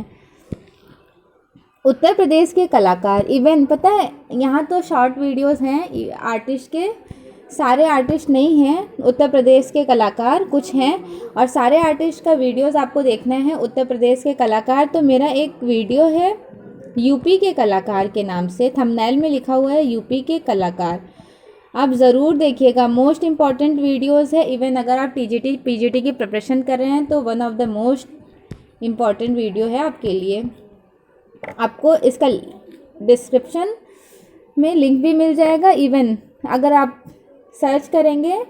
उत्तर प्रदेश के कलाकार, इवन पता है यहाँ तो शॉर्ट वीडियोस हैं आर्टिस्ट के, सारे आर्टिस्ट नहीं हैं। उत्तर प्रदेश के कलाकार कुछ हैं और सारे आर्टिस्ट का वीडियोस आपको देखना है। उत्तर प्रदेश के कलाकार, तो मेरा एक वीडियो है यूपी के कलाकार के नाम से, थंबनेल में लिखा हुआ है यूपी के कलाकार, आप ज़रूर देखिएगा। मोस्ट इम्पॉर्टेंट वीडियोस है। इवन अगर आप टीजीटी पीजीटी की प्रिपरेशन कर रहे हैं तो one of the most important video है आपके लिए। आपको इसका डिस्क्रिप्शन में लिंक भी मिल जाएगा। इवन अगर आप सर्च करेंगे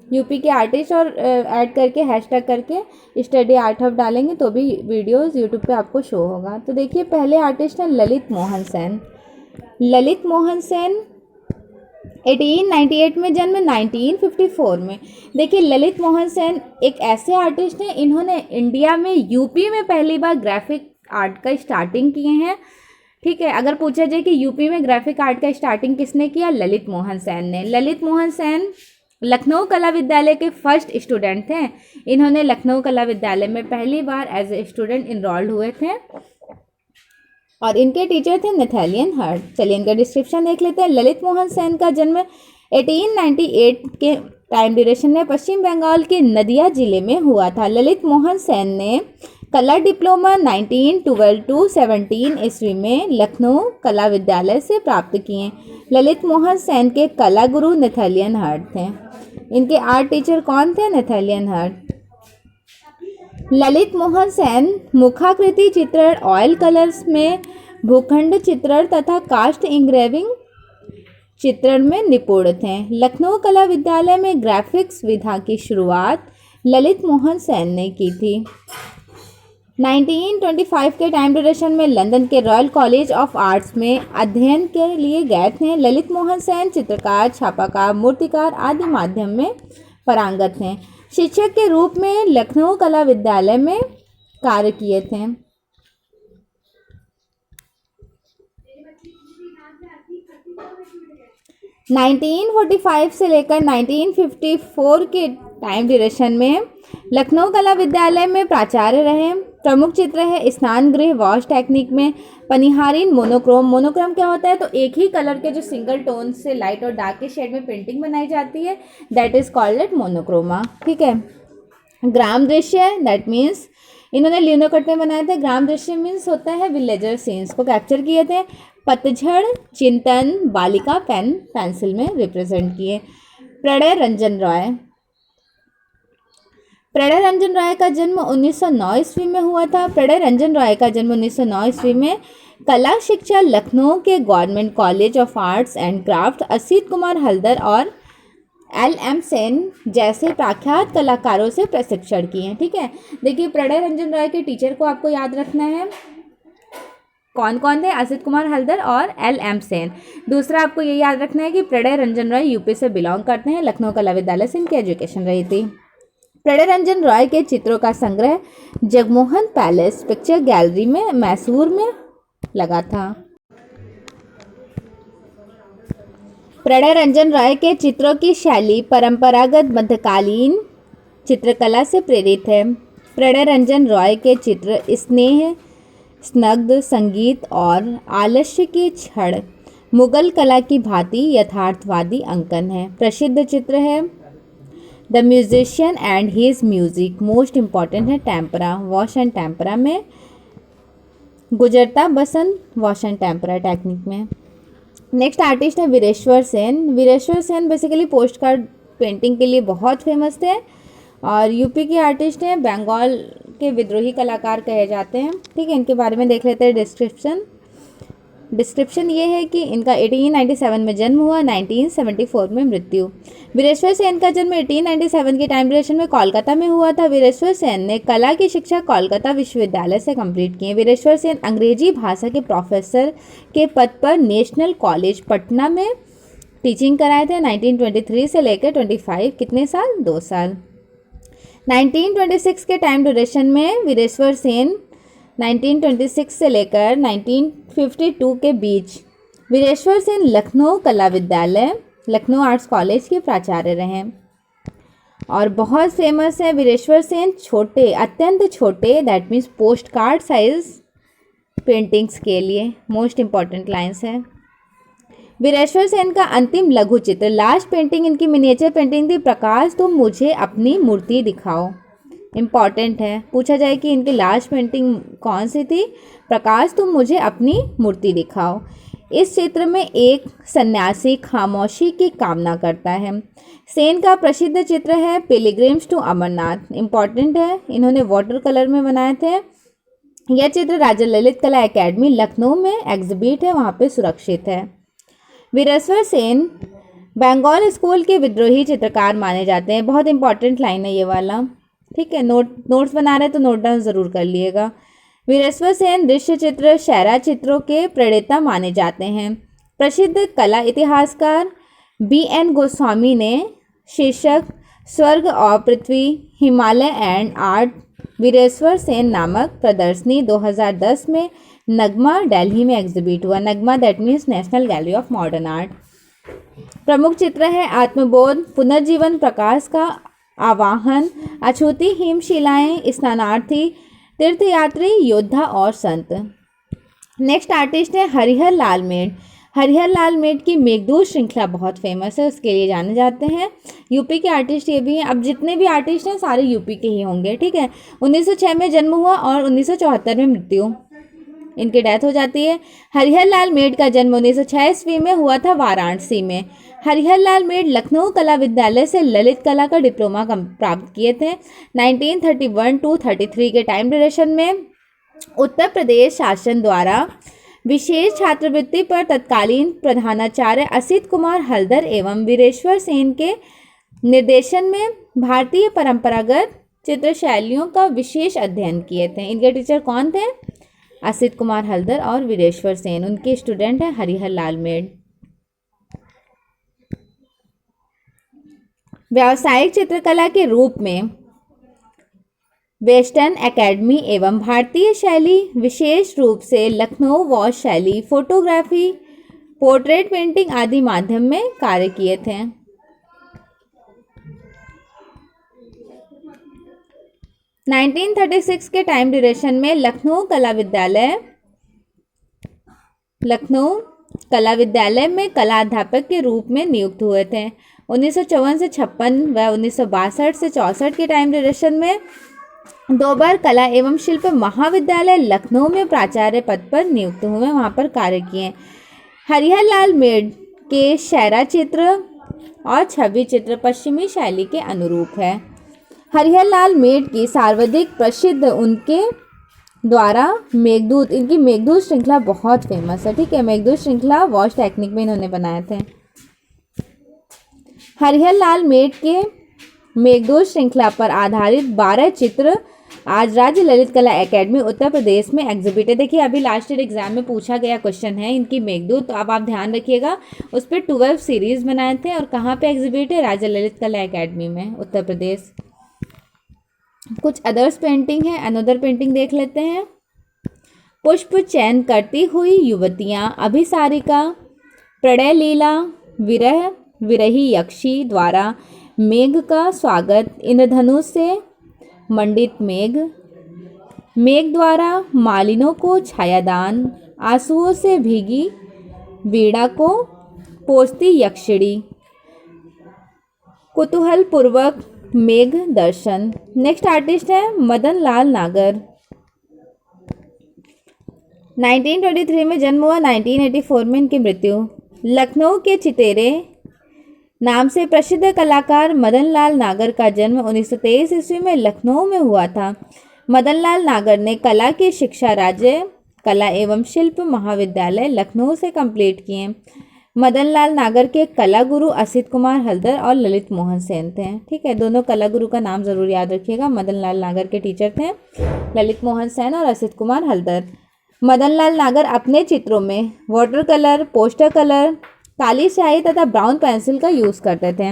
यूपी के आर्टिस्ट और ऐड करके हैशटैग करके स्टडी आर्ट हब डालेंगे तो भी वीडियोस यूट्यूब पे आपको शो होगा। तो देखिए, पहले आर्टिस्ट हैं ललित मोहन सेन। ललित मोहन सेन 1898 में जन्म, 1954 में। देखिए, ललित मोहन सेन एक ऐसे आर्टिस्ट हैं, इन्होंने इंडिया में यूपी में पहली बार ग्राफिक आर्ट का स्टार्टिंग किए हैं। ठीक है, अगर पूछा जाए कि यूपी में ग्राफिक आर्ट का स्टार्टिंग किसने किया, ललित मोहन सेन ने। ललित मोहन सेन लखनऊ कला विद्यालय के फर्स्ट स्टूडेंट थे। इन्होंने लखनऊ कला विद्यालय में पहली बार एज ए स्टूडेंट इनरोल्ड हुए थे और इनके टीचर थे नेथेलियन हर्ट। चलिए इनका डिस्क्रिप्शन देख लेते हैं। ललित मोहन सेन का जन्म 1898 के टाइम ड्यूरेशन में पश्चिम बंगाल के नदिया जिले में हुआ था। ललित मोहन सेन ने कला डिप्लोमा 1912 to 17 ईस्वी में लखनऊ कला विद्यालय से प्राप्त किए। ललित मोहन सेन के कला गुरु नेथेलियन हर्ट थे। इनके आर्ट टीचर कौन थे, नेथेलियन हर्ट। ललित मोहन सेन मुखाकृति चित्रण, ऑयल कलर्स में भूखंड चित्रण तथा कास्ट इंग्रेविंग चित्रण में निपुण थे। लखनऊ कला विद्यालय में ग्राफिक्स विधा की शुरुआत ललित मोहन सेन ने की थी। 1925 के टाइम ड्यूरेशन में लंदन के रॉयल कॉलेज ऑफ आर्ट्स में अध्ययन के लिए गए थे। ललित मोहन सेन चित्रकार, छापाकार, मूर्तिकार आदि माध्यम में पारंगत हैं। शिक्षक के रूप में लखनऊ कला विद्यालय में कार्य किए थे। नाइनटीन 1945 से लेकर 1954 के टाइम ड्यूरेशन में लखनऊ कला विद्यालय में प्राचार्य रहे। प्रमुख चित्र है स्नान गृह वॉश टेक्निक में पनिहारीन मोनोक्रोम। मोनोक्रोम क्या होता है, तो एक ही कलर के जो सिंगल टोन से लाइट और डार्क के शेड में पेंटिंग बनाई जाती है, दैट इज कॉल्ड एट मोनोक्रोमा। ठीक है। ग्राम दृश्य, दैट मीन्स इन्होंने लिनोकट में बनाए थे। ग्राम दृश्य मीन्स होता है विलेजर सीन्स को कैप्चर किए थे। पतझड़, चिंतन, बालिका पेन पेंसिल में रिप्रेजेंट किए। प्रणय रंजन रॉय। प्रणय रंजन रॉय का जन्म 1909 ईस्वी में हुआ था। प्रणय रंजन रॉय का जन्म 1909 ईस्वी में कला शिक्षा लखनऊ के government college of arts and craft Asit Kumar Haldar और LM सेन जैसे प्रख्यात कलाकारों से प्रशिक्षण किए। ठीक है। देखिए, प्रणय रंजन रॉय के टीचर को आपको याद रखना है, कौन कौन थे, असित कुमार हल्दर और LM सेन। दूसरा आपको ये याद रखना है कि प्रणय रंजन रॉय यूपी से बिलोंग करते हैं। लखनऊ कला विद्यालय से इनकी एजुकेशन रही थी। प्रणय रंजन रॉय के चित्रों का संग्रह जगमोहन पैलेस पिक्चर गैलरी में मैसूर में लगा था। प्रणय रंजन रॉय के चित्रों की शैली परंपरागत मध्यकालीन चित्रकला से प्रेरित है। प्रणय रंजन रॉय के चित्र स्नेह, स्नग्ध संगीत और आलस्य के क्षण मुगल कला की भांति यथार्थवादी अंकन है। प्रसिद्ध चित्र है the musician and his music. Most important है टेम्परा, वॉश एंड टेम्परा में, गुजरता बसंत वॉश एंड टेम्परा टेक्निक में। नेक्स्ट आर्टिस्ट है Vireshwar Sen. Vireshwar Sen basically postcard painting के लिए बहुत फेमस थे और यूपी के आर्टिस्ट हैं, बंगाल के विद्रोही कलाकार कहे जाते हैं। ठीक है, इनके बारे में देख लेते हैं डिस्क्रिप्शन ये है कि इनका 1897 में जन्म हुआ, 1974 में मृत्यु। वीरेश्वर सेन का जन्म 1897 के टाइम ड्यूरेशन में कोलकाता में हुआ था। वीरेश्वर सेन ने कला की शिक्षा कोलकाता विश्वविद्यालय से कंप्लीट की है। वीरेश्वर सेन अंग्रेजी भाषा के प्रोफेसर के पद पर नेशनल कॉलेज पटना में टीचिंग कराए थे 1923 से लेकर 25। कितने साल? 2 साल। 1926 के टाइम ड्यूरेशन में वीरेश्वर सेन 1926 से लेकर 1952 के बीच वीरेश्वर सेन लखनऊ कला विद्यालय, लखनऊ आर्ट्स कॉलेज के प्राचार्य रहे और बहुत फेमस है वीरेश्वर सेन छोटे, अत्यंत छोटे, that means post card size paintings के लिए। मोस्ट इम्पॉर्टेंट लाइन्स है। वीरेश्वर सेन का अंतिम लघु चित्र, लास्ट पेंटिंग इनकी मिनिएचर पेंटिंग थी, प्रकाश तुम मुझे अपनी मूर्ति दिखाओ। इम्पॉर्टेंट है, पूछा जाए कि इनकी लास्ट पेंटिंग कौन सी थी? प्रकाश तुम मुझे अपनी मूर्ति दिखाओ। इस चित्र में एक सन्यासी खामोशी की कामना करता है। सेन का प्रसिद्ध चित्र है पिलग्रिम्स टू अमरनाथ। इम्पॉर्टेंट है, इन्होंने वाटर कलर में बनाए थे। यह चित्र राजा ललित कला एकेडमी लखनऊ में एग्जिबिट है, वहाँ पे सुरक्षित है। वीरेश्वर सेन बंगाल स्कूल के विद्रोही चित्रकार माने जाते हैं। बहुत इंपॉर्टेंट लाइन है ये वाला। ठीक है, नोट्स बना रहे तो नोट डाउन ज़रूर कर लिएगा। वीरेश्वर सेन दृश्य चित्र, शैरा चित्रों के प्रणेता माने जाते हैं। प्रसिद्ध कला इतिहासकार BN गोस्वामी ने शीर्षक स्वर्ग और पृथ्वी, हिमालय एंड आर्ट वीरेश्वर सेन नामक प्रदर्शनी 2010 में नगमा दिल्ली में एग्जिबिट हुआ। NGMA that means national gallery of modern art. प्रमुख चित्र है आत्मबोध, पुनर्जीवन, प्रकाश का आवाहन, अछूती हिमशिलाएं, स्नानार्थी, तीर्थयात्री, योद्धा और संत। नेक्स्ट आर्टिस्ट है हरिहर लाल मेड। हरिहर लाल मेड की मेघदूत श्रृंखला बहुत फेमस है, उसके लिए जाने जाते हैं। यूपी के आर्टिस्ट ये भी हैं। अब जितने भी आर्टिस्ट हैं सारे यूपी के ही होंगे। ठीक है, 1906 में जन्म हुआ और 1974 में मृत्यु, इनकी डेथ हो जाती है। हरिहर लाल मेड का जन्म 1906 ईस्वी में हुआ था वाराणसी में। हरिहर लाल मेड लखनऊ कला विद्यालय से ललित कला का डिप्लोमा प्राप्त किए थे। 1931 to 33 के टाइम ड्यूरेशन में उत्तर प्रदेश शासन द्वारा विशेष छात्रवृत्ति पर तत्कालीन प्रधानाचार्य असित कुमार हल्दर एवं वीरेश्वर सेन के निर्देशन में भारतीय परंपरागत चित्र शैलियों का विशेष अध्ययन किए थे। इनके टीचर कौन थे? असित कुमार हल्दर और वीरेश्वर सेन। उनके स्टूडेंट है हरिहर लाल मेड। व्यावसायिक चित्रकला के रूप में वेस्टर्न एकेडमी एवं भारतीय शैली, विशेष रूप से लखनऊ वॉश शैली, फोटोग्राफी, पोर्ट्रेट पेंटिंग आदि माध्यम में कार्य किए थे। नाइनटीन 1936 के टाइम ड्यूरेशन में लखनऊ कला विद्यालय में कला अध्यापक के रूप में नियुक्त हुए थे। 1954 से 56 व 1962 से 64 के टाइम ड्यूरेशन में 2 बार कला एवं शिल्प महाविद्यालय लखनऊ में प्राचार्य पद पर नियुक्त हुए, वहाँ पर कार्य किए। हरिहर लाल मेड के शैरा चित्र और छवि चित्र पश्चिमी शैली के अनुरूप है। हरिहर लाल मेड की सर्वाधिक प्रसिद्ध उनके द्वारा मेघदूत, इनकी मेघदूत श्रृंखला बहुत फेमस है। ठीक है, मेघदूत श्रृंखला वॉश टेक्निक में इन्होंने बनाए थे। हरिहर लाल मेड के मेघदूत श्रृंखला पर आधारित 12 चित्र आज राज्य ललित कला एकेडमी उत्तर प्रदेश में एग्जिबिट है। देखिए, अभी लास्ट ईयर एग्जाम में पूछा गया क्वेश्चन है इनकी मेघदूत, तो अब आप ध्यान रखिएगा। उस पर 12 सीरीज बनाए थे और कहाँ पे एग्जिबिट है? राज्य ललित कला एकेडमी में उत्तर प्रदेश। कुछ अदर्स पेंटिंग है, अनदर पेंटिंग देख लेते हैं। पुष्प चयन करती हुई युवतियाँ, अभिसारिका, प्रणय लीला, विरही यक्षी द्वारा मेघ का स्वागत, इंद्रधनुष से मंडित मेघ, मेघ द्वारा मालिनों को छायादान, आंसुओं से भीगी वीणा को पोंछती यक्षिणी, कुतूहल पूर्वक मेघ दर्शन। नेक्स्ट आर्टिस्ट है मदन लाल नागर। 1923 में जन्म हुआ, 1984 में इनकी मृत्यु। लखनऊ के चितेरे नाम से प्रसिद्ध कलाकार मदन लाल नागर का जन्म 1923 ईस्वी में लखनऊ में हुआ था। मदन लाल नागर ने कला की शिक्षा राज्य कला एवं शिल्प महाविद्यालय लखनऊ से कंप्लीट किए। मदन लाल नागर के कला गुरु असित कुमार हल्दर और ललित मोहन सेन थे। ठीक है, दोनों कला गुरु का नाम जरूर याद रखिएगा। मदन लाल नागर के टीचर थे ललित मोहन सेन और असित कुमार हल्दर। मदन लाल नागर अपने चित्रों में वाटर कलर, पोस्टर कलर, काली स्याही तथा ब्राउन पेंसिल का यूज करते थे।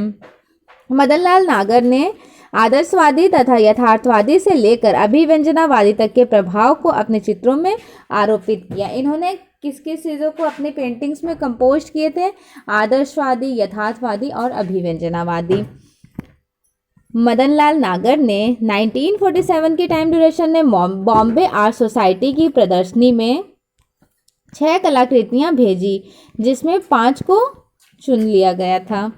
मदन लाल नागर ने आदर्शवादी तथा यथार्थवादी से लेकर अभिव्यंजनावादी तक के प्रभाव को अपने चित्रों में आरोपित किया। इन्होंने किस किस चीज़ों को अपने पेंटिंग्स में कंपोज किए थे? आदर्शवादी, यथार्थवादी और अभिव्यंजनावादी। मदन लाल नागर ने 1947 की टाइम ड्यूरेशन में बॉम्बे आर्ट सोसाइटी की प्रदर्शनी में 6 कलाकृतियाँ भेजी, जिसमें 5 को चुन लिया गया था।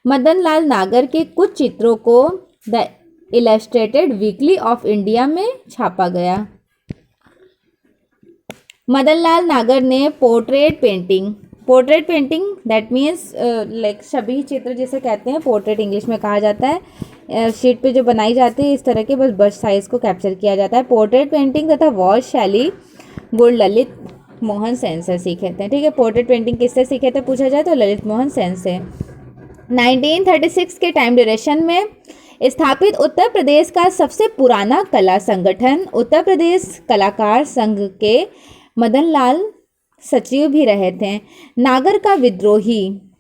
मदन लाल नागर के कुछ चित्रों को the illustrated weekly of India में छापा गया। मदन लाल नागर ने portrait painting that means like छवि चित्र जिसे कहते हैं, पोर्ट्रेट इंग्लिश में कहा जाता है। शीट पे जो बनाई जाती है इस तरह के, बस बर्स्ट साइज को कैप्चर किया जाता है। पोर्ट्रेट पेंटिंग तथा वॉश शैली गुण ललित मोहन सेन से सीखे थे। ठीक है, पोर्ट्रेट पेंटिंग किससे सीखे थे पूछा जाए तो ललित मोहन सेन से। 1936 के टाइम ड्यूरेशन में स्थापित उत्तर प्रदेश का सबसे पुराना कला संगठन उत्तर प्रदेश कलाकार संघ के मदन लाल सचिव भी रहे थे। नागर का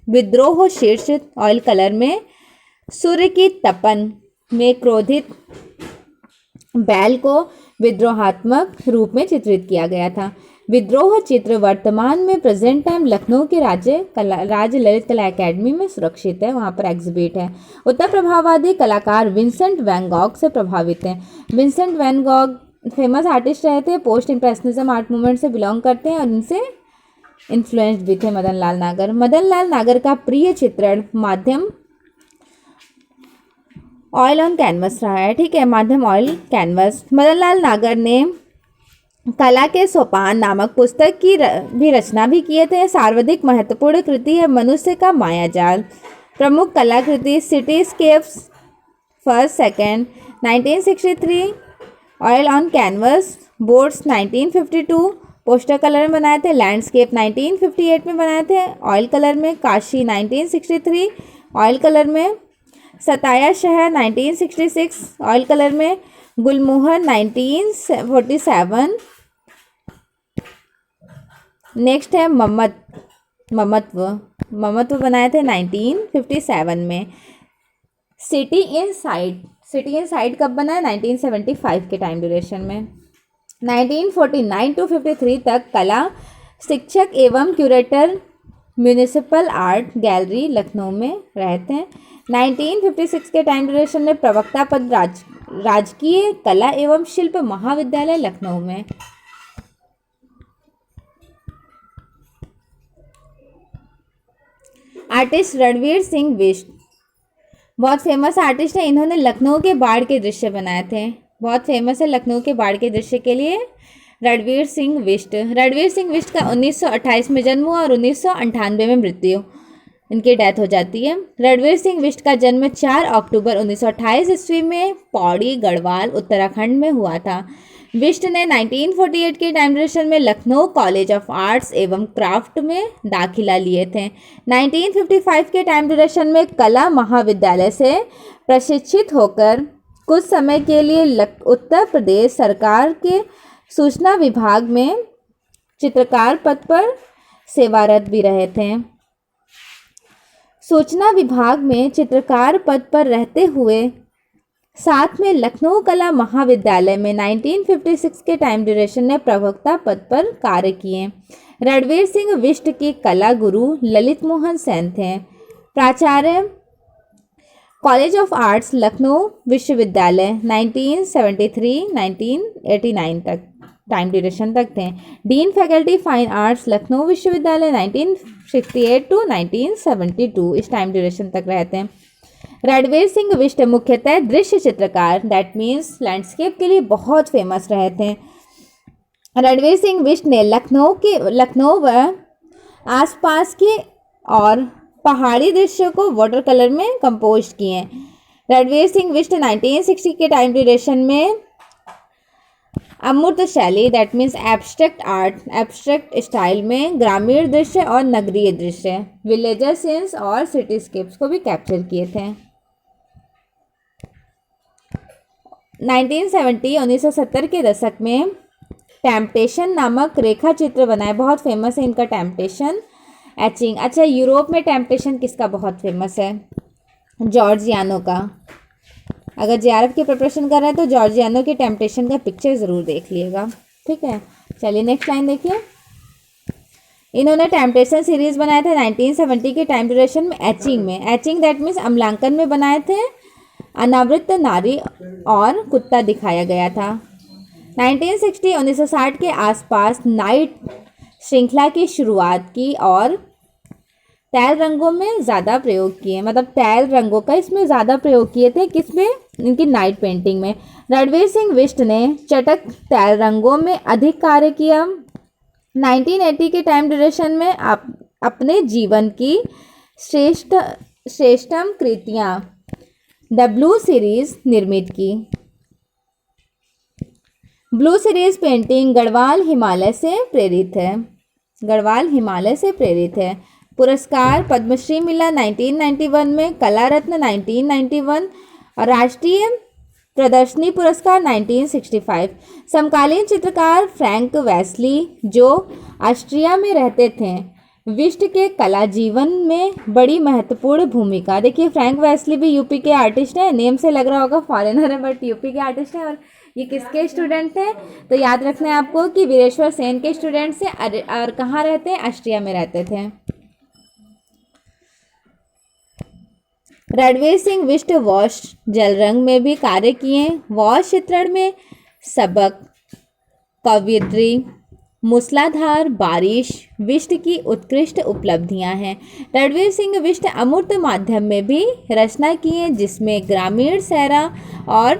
विद्रोह शीर्षित ऑयल कलर में सूर्य की तपन में क्रोधित बैल को विद्रोहात्मक रूप में चित्रित किया गया था। विद्रोह चित्र वर्तमान में प्रेजेंट टाइम लखनऊ के राज्य ललित कला एकेडमी में सुरक्षित है, वहाँ पर एग्जिबिट है। उत्तर प्रभाववादी कलाकार विंसेंट वैन गॉग से प्रभावित हैं। Vincent van Gogh famous artist रहे थे, पोस्ट इम्प्रेशनिज्म आर्ट मूवमेंट से बिलोंग करते हैं और इनसे इन्फ्लुएंस्ड भी थे मदन लाल नागर। मदन लाल नागर का प्रिय चित्रण माध्यम ऑयल ऑन कैनवस रहा है। ठीक है, माध्यम ऑयल कैनवस। मदन लाल नागर ने कला के सोपान नामक पुस्तक की भी रचना भी किए थे। सर्वाधिक महत्वपूर्ण कृति है मनुष्य का मायाजाल। प्रमुख कलाकृति cityscapes first second 1963, oil on canvas, boards 1952, poster colour में बनाए थे। लैंडस्केप 1958 में बनाए थे ऑयल कलर में। काशी 1963 ऑयल कलर में। सताया शहर 1966 ऑयल कलर में। गुलमोहर 1947। नेक्स्ट है ममत्व बनाए थे 1957 में। सिटी इन साइड कब बना है? 1975 के टाइम ड्यूरेशन में। 1949 to 53 तक कला शिक्षक एवं curator municipal art gallery Lucknow में रहते हैं। 1956 के टाइम ड्यूरेशन में प्रवक्ता पद राजकीय कला एवं शिल्प महाविद्यालय लखनऊ में। आर्टिस्ट रणवीर सिंह बिष्ट बहुत फेमस आर्टिस्ट है। इन्होंने लखनऊ के बाढ़ के दृश्य बनाए थे, बहुत फेमस है लखनऊ के बाढ़ के दृश्य के लिए रणवीर सिंह बिष्ट। रणवीर सिंह बिष्ट का 1928 में जन्म हुआ और 1998 में मृत्यु, इनकी डेथ हो जाती है। रणवीर सिंह बिष्ट का जन्म 4 अक्टूबर 1928 ईस्वी में पौड़ी गढ़वाल उत्तराखंड में हुआ था। बिष्ट ने 1948 के टाइम ड्यूरेशन में लखनऊ कॉलेज ऑफ आर्ट्स एवं क्राफ्ट में दाखिला लिए थे। 1955 के टाइम ड्यूरेशन में कला महाविद्यालय से प्रशिक्षित होकर कुछ समय के लिए उत्तर प्रदेश सरकार के सूचना विभाग में चित्रकार पद पर सेवारत भी रहे थे। सूचना विभाग में चित्रकार पद पर रहते हुए साथ में लखनऊ कला महाविद्यालय में 1956 के टाइम ड्यूरेशन में प्रवक्ता पद पर कार्य किए। रणवीर सिंह बिष्ट के कला गुरु ललित मोहन सेन थे। प्राचार्य कॉलेज ऑफ आर्ट्स लखनऊ विश्वविद्यालय 1973-1989 तक टाइम ड्यूरेशन तक थे। Dean faculty fine arts Lucknow विश्वविद्यालय 1968 to 1972 इस टाइम ड्यूरेशन तक रहते हैं। रणवीर सिंह बिष्ट मुख्यतः दृश्य चित्रकार दैट मीन्स लैंडस्केप के लिए बहुत फेमस रहे थे। रणवीर सिंह बिष्ट ने लखनऊ व आसपास के और पहाड़ी दृश्यों को वाटर कलर में कंपोज किए। रणवीर सिंह बिष्ट 1960 के टाइम ड्यूरेशन में अमूर्त शैली that means abstract art abstract style में ग्रामीण दृश्य और नगरीय दृश्य विलेजर सीन्स और सिटीस्केप्स को भी कैप्चर किए थे। 1970 के दशक में टेम्पटेशन नामक रेखा चित्र बनाए, बहुत फेमस है इनका टेम्पटेशन एचिंग। अच्छा, यूरोप में टेम्पटेशन किसका बहुत फेमस है? जॉर्जियानो का। अगर जेआरएफ की प्रिपरेशन कर रहे हैं तो जॉर्जियानो के टेम्पटेशन का पिक्चर ज़रूर देख लिएगा, ठीक है। चलिए नेक्स्ट लाइन देखिए। इन्होंने टेम्पटेशन सीरीज बनाए थे 1970 के टाइम ड्यूरेशन में एचिंग में। एचिंग दैट मीन्स अम्लांकन में बनाए थे। अनावृत नारी और कुत्ता दिखाया गया था। 1960 के आसपास नाइट श्रृंखला की शुरुआत की और तैल रंगों में ज़्यादा प्रयोग किए, मतलब तैल रंगों का इसमें ज़्यादा प्रयोग किए थे। किसमें? इनकी नाइट पेंटिंग में। रणवीर सिंह बिष्ट ने चटक तैल रंगों में अधिक कार्य किया। 1980 के टाइम ड्यूरेशन में अपने जीवन की श्रेष्ठतम कृतियाँ द ब्लू सीरीज निर्मित की। Blue series painting Garhwal Himalaya से प्रेरित है। गढ़वाल हिमालय से प्रेरित है। पुरस्कार पद्मश्री मिला 1991 में, कला रत्न 1991 और राष्ट्रीय प्रदर्शनी पुरस्कार 1965। समकालीन चित्रकार फ्रैंक वेस्ली जो ऑस्ट्रिया में रहते थे, बिष्ट के कला जीवन में बड़ी महत्वपूर्ण भूमिका। देखिए फ्रैंक वेस्ली भी यूपी के आर्टिस्ट हैं, नेम से लग रहा होगा फॉरेनर है बट यूपी के आर्टिस्ट हैं। और ये किसके स्टूडेंट हैं? तो याद रखना है आपको कि वीरेश्वर सेन के स्टूडेंट्स हैं और कहाँ रहते हैं? ऑस्ट्रिया में रहते थे। रणवीर सिंह बिष्ट वॉश जल रंग में भी कार्य किए। वॉश चित्रण में सबक, कवियत्री, मूसलाधार बारिश बिष्ट की उत्कृष्ट उपलब्धियां हैं। रणवीर सिंह बिष्ट अमूर्त माध्यम में भी रचना की है, जिसमें ग्रामीण सैरा और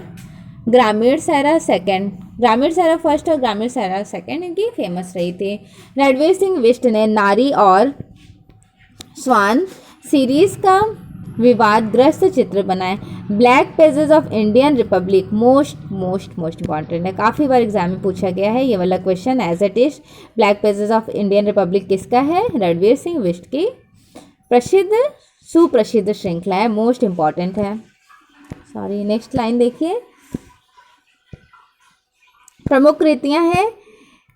ग्रामीण सैरा फर्स्ट और ग्रामीण सैरा सेकंड इनकी फेमस रही थी। रणवीर सिंह बिष्ट ने नारी और स्वान सीरीज का विवादग्रस्त चित्र बनाए। Black pages of Indian Republic most important है, काफ़ी बार एग्जाम में पूछा गया है ये वाला question as it is. Black pages of Indian republic किसका है? रणवीर सिंह बिष्ट की सुप्रसिद्ध श्रृंखला है, मोस्ट इंपॉर्टेंट है। सॉरी, नेक्स्ट लाइन देखिए। प्रमुख कृतियाँ हैं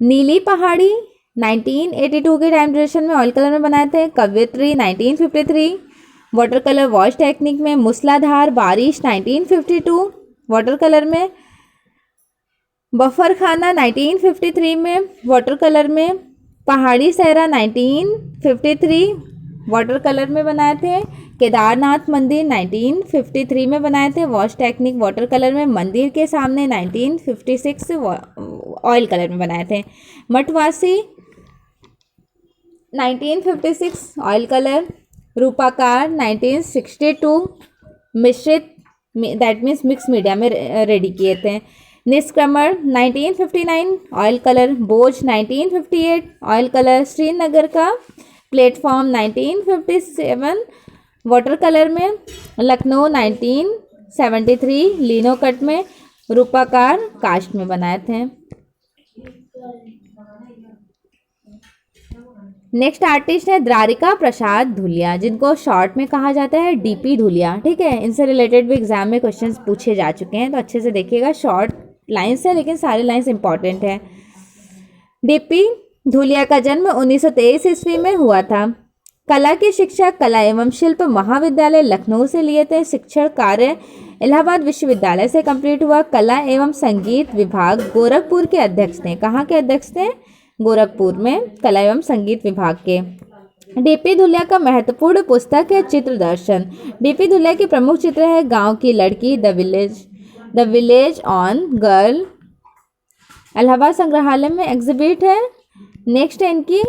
नीली पहाड़ी 1982 के टाइम ड्यूरेशन में ऑयल कलर में बनाए थे। कवियत्री 1953 वाटर कलर वॉश टेक्निक में। मूसलाधार बारिश 1952 वाटर कलर में। बफर खाना 1953 में वाटर कलर में। पहाड़ी सहरा 1953 वाटर कलर में बनाए थे। केदारनाथ मंदिर 1953 में बनाए थे वॉश टेक्निक वाटर कलर में। मंदिर के सामने 1956 ऑयल कलर में बनाए थे। मठवासी 1956 ऑयल कलर। रूपाकार 1962 मिश्रित दैट मीन्स मिक्स मीडिया में रेडी किए थे। निष्क्रमण 1959 ऑयल कलर। बोझ 1958 ऑयल कलर। श्रीनगर का प्लेटफॉर्म 1957 वाटर कलर में। लखनऊ 1973 लिनो कट में। रूपाकार कास्ट में बनाए थे। नेक्स्ट आर्टिस्ट है द्वारिका प्रसाद धुलिया, जिनको शॉर्ट में कहा जाता है डीपी धुलिया, ठीक है। इनसे रिलेटेड भी एग्जाम में क्वेश्चंस पूछे जा चुके हैं, तो अच्छे से देखिएगा। शॉर्ट लाइन्स है लेकिन सारे लाइन्स इंपॉर्टेंट है। डीपी धुलिया का जन्म 1923 ईस्वी में हुआ था। कला की शिक्षा कला एवं शिल्प महाविद्यालय लखनऊ से लिए थे। शिक्षण कार्य इलाहाबाद विश्वविद्यालय से कंप्लीट हुआ। कला एवं संगीत विभाग गोरखपुर के अध्यक्ष थे। कहाँ के अध्यक्ष थे? गोरखपुर में कला एवं संगीत विभाग के। डीपी धुलिया का महत्वपूर्ण पुस्तक है चित्र दर्शन। डीपी धुलिया की प्रमुख चित्र है गांव की लड़की, the village on girl. Allahabad संग्रहालय में एग्जिबिट है। नेक्स्ट है इनकी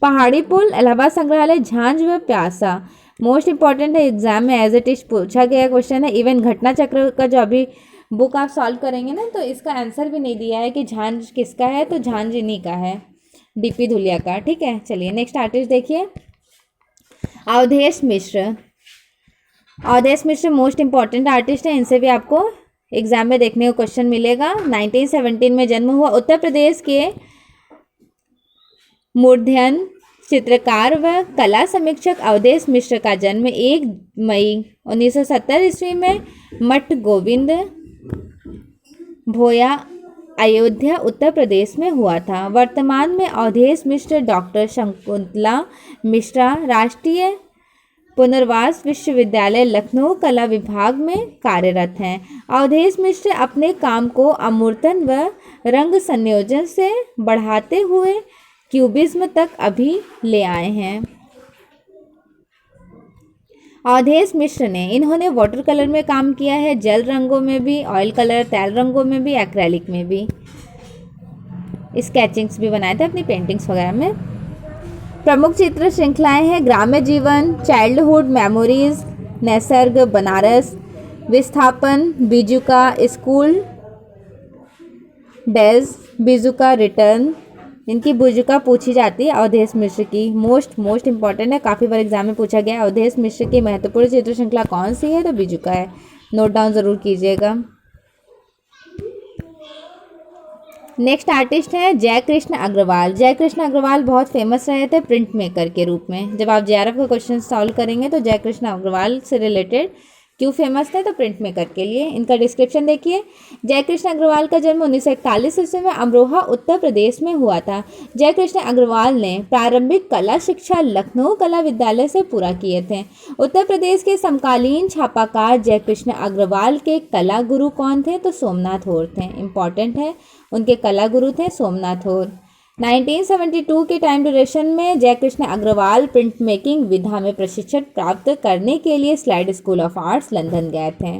पहाड़ी पुल, इलाहाबाद संग्रहालय, झांझ व प्यासा। मोस्ट इंपॉर्टेंट है, एग्जाम में एज इट इज पूछा गया क्वेश्चन है। इवन घटना चक्र का जो अभी बुक आप सॉल्व करेंगे ना, तो इसका आंसर भी नहीं दिया है कि झांझ किसका है, तो झांझ इन्हीं का है, डीपी धुलिया का। ठीक है, चलिए नेक्स्ट आर्टिस्ट देखिए, अवधेश मिश्र। अवधेश मिश्र मोस्ट इंपॉर्टेंट आर्टिस्ट है, इनसे भी आपको एग्जाम में देखने को क्वेश्चन मिलेगा। 1917 में जन्म हुआ। उत्तर प्रदेश के मूर्धन्य चित्रकार व कला समीक्षक अवधेश मिश्र का जन्म 1 मई 1970 ईस्वी में मठ गोविंद भोया, अयोध्या, उत्तर प्रदेश में हुआ था। वर्तमान में अवधेश मिश्र डॉक्टर शकुंतला मिश्रा राष्ट्रीय पुनर्वास विश्वविद्यालय लखनऊ कला विभाग में कार्यरत हैं। अवधेश मिश्र अपने काम को अमूर्तन व रंग संयोजन से बढ़ाते हुए क्यूबिज्म तक अभी ले आए हैं। अवधेश मिश्र ने इन्होंने वाटर कलर में काम किया है, जल रंगों में भी, ऑयल कलर, तेल रंगों में भी, एक्रेलिक में भी, स्केचिंग्स भी बनाए थे अपनी पेंटिंग्स वगैरह में। प्रमुख चित्र श्रृंखलाएं हैं ग्राम्य जीवन, चाइल्डहुड मेमोरीज, निसर्ग, बनारस, विस्थापन, बीजू का स्कूल डेज, बीजू का रिटर्न। इनकी बुजुका पूछी जाती है अवधेश मिश्र की, मोस्ट इंपॉर्टेंट है, काफ़ी बार एग्जाम में पूछा गया है। अवधेश मिश्र की महत्वपूर्ण चित्र श्रृंखला कौन सी है, तो बीजुका है, नोट डाउन ज़रूर कीजिएगा। नेक्स्ट आर्टिस्ट है जय कृष्ण अग्रवाल। जय कृष्ण अग्रवाल बहुत फेमस रहे थे प्रिंट मेकर के रूप में। जब आप जेआरएफ का क्वेश्चन सॉल्व करेंगे तो जय कृष्ण अग्रवाल से रिलेटेड क्यों फेमस थे, तो प्रिंट मेकर के लिए। इनका डिस्क्रिप्शन देखिए, जय कृष्ण अग्रवाल का जन्म 1941 ईस्वी में अमरोहा, उत्तर प्रदेश में हुआ था। जय कृष्ण अग्रवाल ने प्रारंभिक कला शिक्षा लखनऊ कला विद्यालय से पूरा किए थे। उत्तर प्रदेश के समकालीन छापाकार जय कृष्ण अग्रवाल के कला गुरु कौन थे, तो सोमनाथ होर थे। इंपॉर्टेंट है, उनके कला गुरु थे सोमनाथ होर। 1972 के टाइम ड्यूरेशन में जय कृष्ण अग्रवाल प्रिंट मेकिंग विधा में प्रशिक्षण प्राप्त करने के लिए slide school of arts London गए थे।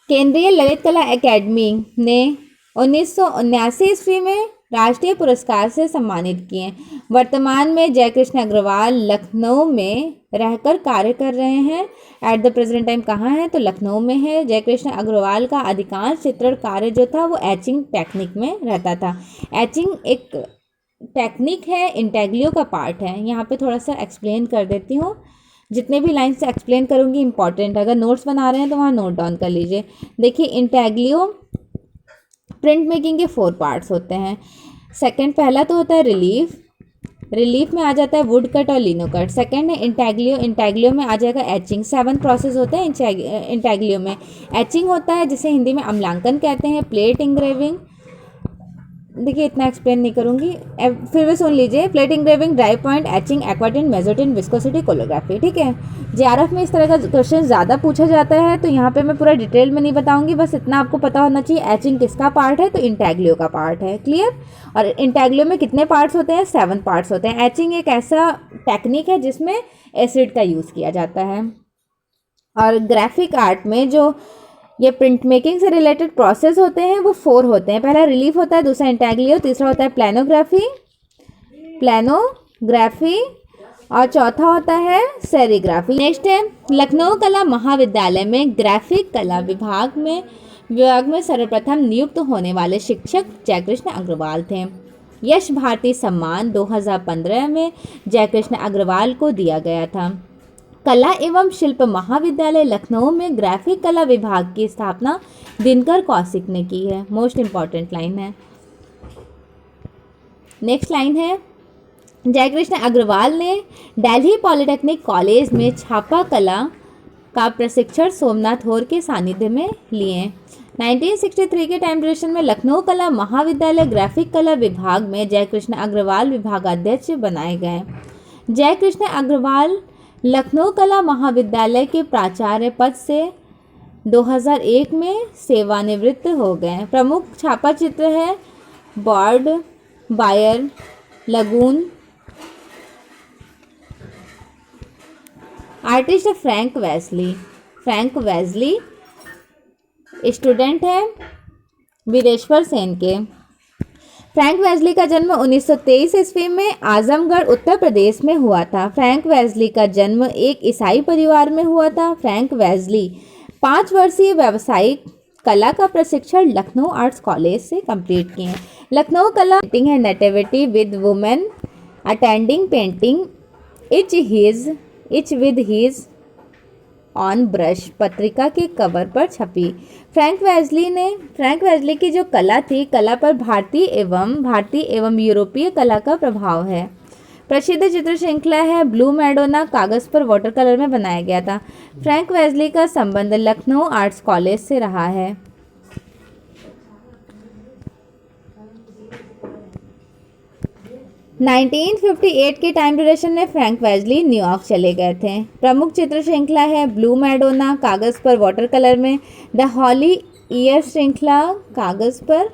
केंद्रीय ललित कला एकेडमी ने 1979 ईस्वी में राष्ट्रीय पुरस्कार से सम्मानित किए। वर्तमान में जय कृष्ण अग्रवाल लखनऊ में रहकर कार्य कर रहे हैं। एट द प्रेजेंट टाइम कहाँ है, तो लखनऊ में है। जय कृष्ण अग्रवाल का अधिकांश चित्रण कार्य जो था वो एचिंग टेक्निक में रहता था। एचिंग एक टेक्निक है, इंटेग्लियो का पार्ट है। यहाँ पे थोड़ा सा एक्सप्लेन कर देती हूँ, जितने भी लाइन से एक्सप्लेन करूँगी इंपॉर्टेंट, अगर नोट्स बना रहे हैं तो वहाँ नोट डाउन कर लीजिए। देखिए, इंटेग्लियो प्रिंट मेकिंग के 4 पार्ट्स होते हैं। सेकंड, पहला तो होता है रिलीफ। रिलीफ में आ जाता है वुड कट और लिनो कट। सेकंड है इंटेग्लियो। इंटेग्लियो में आ जाएगा एचिंग। 7 प्रोसेस होते हैं इंटेग्लियो में। एचिंग होता है जिसे हिंदी में अम्लांकन कहते हैं। प्लेट इंग्रेविंग, देखिए इतना एक्सप्लेन नहीं करूँगी, फिर भी सुन लीजिए। Plate engraving, dry point, etching, aquatint, mezzotint, viscosity, collagraphy. ठीक है, जेआरएफ में इस तरह का क्वेश्चन ज़्यादा पूछा जाता है, तो यहाँ पे मैं पूरा डिटेल में नहीं बताऊंगी, बस इतना आपको पता होना चाहिए एचिंग किसका पार्ट है, तो इंटेग्लियो का पार्ट है। क्लियर। और इंटेग्लियो में कितने पार्ट्स होते हैं, 7 पार्ट्स होते हैं। एचिंग एक ऐसा टेक्निक है जिसमें एसिड का यूज़ किया जाता है। और ग्राफिक आर्ट में जो ये प्रिंट मेकिंग से रिलेटेड प्रोसेस होते हैं वो 4 होते हैं। पहला रिलीफ होता है, दूसरा इंटेग्लियो, तीसरा होता है प्लानोग्राफी और चौथा होता है सेरीग्राफी। नेक्स्ट है लखनऊ कला महाविद्यालय में ग्राफिक कला विभाग में सर्वप्रथम नियुक्त होने वाले शिक्षक जयकृष्ण अग्रवाल थे। यश भारती सम्मान 2015 में जयकृष्ण अग्रवाल को दिया गया था। कला एवं शिल्प महाविद्यालय लखनऊ में ग्राफिक कला विभाग की स्थापना दिनकर कौशिक ने की है। मोस्ट इंपॉर्टेंट लाइन है। नेक्स्ट लाइन है, जयकृष्ण अग्रवाल ने दिल्ली पॉलिटेक्निक कॉलेज में छापा कला का प्रशिक्षण सोमनाथ होर के सानिध्य में लिए। 1963 के टाइम ड्यूरेशन में लखनऊ कला महाविद्यालय ग्राफिक कला विभाग में जयकृष्ण अग्रवाल विभागाध्यक्ष बनाए गए। जयकृष्ण अग्रवाल लखनऊ कला महाविद्यालय के प्राचार्य पद से 2001 में सेवानिवृत्त हो गए। प्रमुख छापा चित्र है बर्ड, बायर, लगून। आर्टिस्ट है Frank Wesley. Frank Wesley student है वीरेश्वर सेन के। फ्रैंक वेस्ली का जन्म 1923 ईस्वी में आजमगढ़ उत्तर प्रदेश में हुआ था। फ्रैंक वेस्ली का जन्म एक ईसाई परिवार में हुआ था। फ्रैंक वेस्ली 5 वर्षीय व्यावसायिक कला का प्रशिक्षण लखनऊ आर्ट्स कॉलेज से कंप्लीट किए। लखनऊ कला पेंटिंग है nativity with women attending painting etch with his on brush पत्रिका के कवर पर छपी। फ्रैंक वेस्ली की जो कला थी, कला पर भारतीय एवं यूरोपीय कला का प्रभाव है। प्रसिद्ध चित्र श्रृंखला है ब्लू मैडोना, कागज पर वाटर कलर में बनाया गया था। फ्रैंक वेस्ली का संबंध लखनऊ आर्ट्स कॉलेज से रहा है। नाइनटीन 1958 के टाइम ड्यूरेशन में फ्रैंक वेस्ली न्यूयॉर्क चले गए थे। प्रमुख चित्र श्रृंखला है ब्लू मैडोना, कागज पर वाटर कलर में, द हॉली ईयर श्रृंखला, कागज पर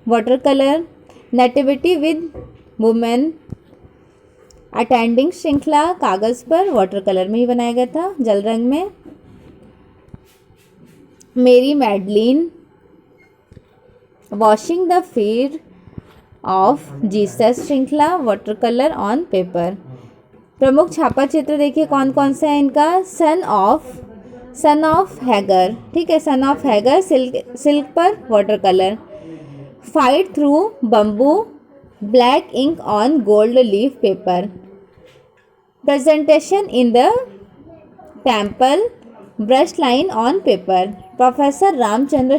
water colour, nativity with women attending श्रृंखला, कागज पर वाटर कलर में ही बनाया गया था, जल रंग में, मेरी Madeline, washing the feet of Jesus श्रृंखला, वाटर कलर ऑन पेपर। प्रमुख छापा चित्र देखिए कौन कौन सा है इनका। सन ऑफ हैगर, ठीक है, सन ऑफ हैगर सिल्क पर water colour, fight through bamboo, black ink on gold leaf paper, presentation in the temple, brush line on paper. Professor Ramchandra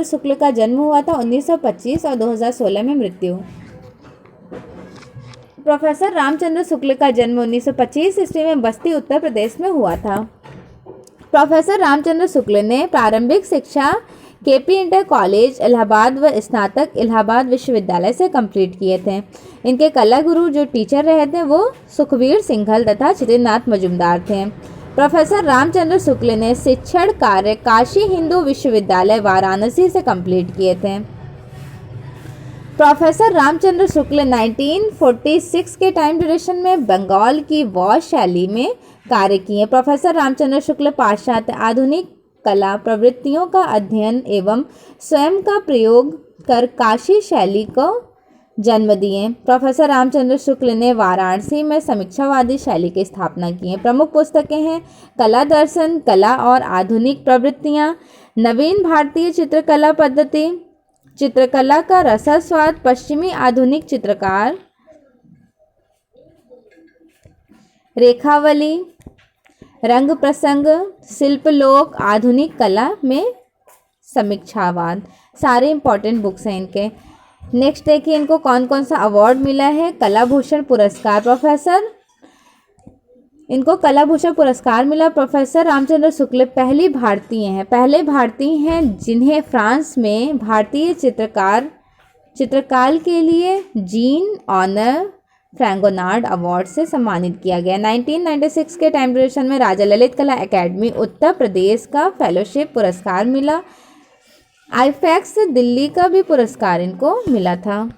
Shukla का जन्म हुआ था 1925 और 2016 में मृत्यु। प्रोफेसर रामचंद्र शुक्ल का जन्म 1925 ईस्वी में बस्ती उत्तर प्रदेश में हुआ था। प्रोफेसर रामचंद्र शुक्ल ने प्रारंभिक शिक्षा केपी इंटर कॉलेज इलाहाबाद व स्नातक इलाहाबाद विश्वविद्यालय से कंप्लीट किए थे। इनके कला गुरु जो टीचर रहे थे वो सुखवीर सिंघल तथा चित्रनाथ मजुमदार थे। प्रोफेसर रामचंद्र शुक्ल ने शिक्षण कार्य काशी हिंदू विश्वविद्यालय वाराणसी से कंप्लीट किए थे। प्रोफेसर रामचंद्र शुक्ल 1946 के टाइम ड्यूरेशन में बंगाल की वॉश शैली में कार्य किए। प्रोफेसर रामचंद्र शुक्ल पाश्चात्य आधुनिक कला प्रवृत्तियों का अध्ययन एवं स्वयं का प्रयोग कर काशी शैली को जन्म दिए। प्रोफेसर रामचंद्र शुक्ल ने वाराणसी में समीक्षावादी शैली की स्थापना की है। प्रमुख पुस्तकें हैं कला दर्शन, कला और आधुनिक प्रवृत्तियाँ, नवीन भारतीय चित्रकला पद्धति, चित्रकला का रसास्वाद, पश्चिमी आधुनिक चित्रकार, रेखावली, रंग प्रसंग, शिल्पलोक, आधुनिक कला में समीक्षावाद, सारे इंपॉर्टेंट बुक्स हैं इनके। नेक्स्ट देखिए इनको कौन कौन सा अवार्ड मिला है। कला भूषण पुरस्कार, इनको कला भूषण पुरस्कार मिला। प्रोफेसर रामचंद्र शुक्ल पहले भारतीय हैं जिन्हें फ्रांस में भारतीय चित्रकार के लिए जीन ऑनर फ्रैंगोनार्ड अवार्ड से सम्मानित किया गया। 1996 के टाइम ड्यूरेशन में राजा ललित कला एकेडमी उत्तर प्रदेश का फेलोशिप पुरस्कार मिला। आईफैक्स दिल्ली का भी पुरस्कार इनको मिला था।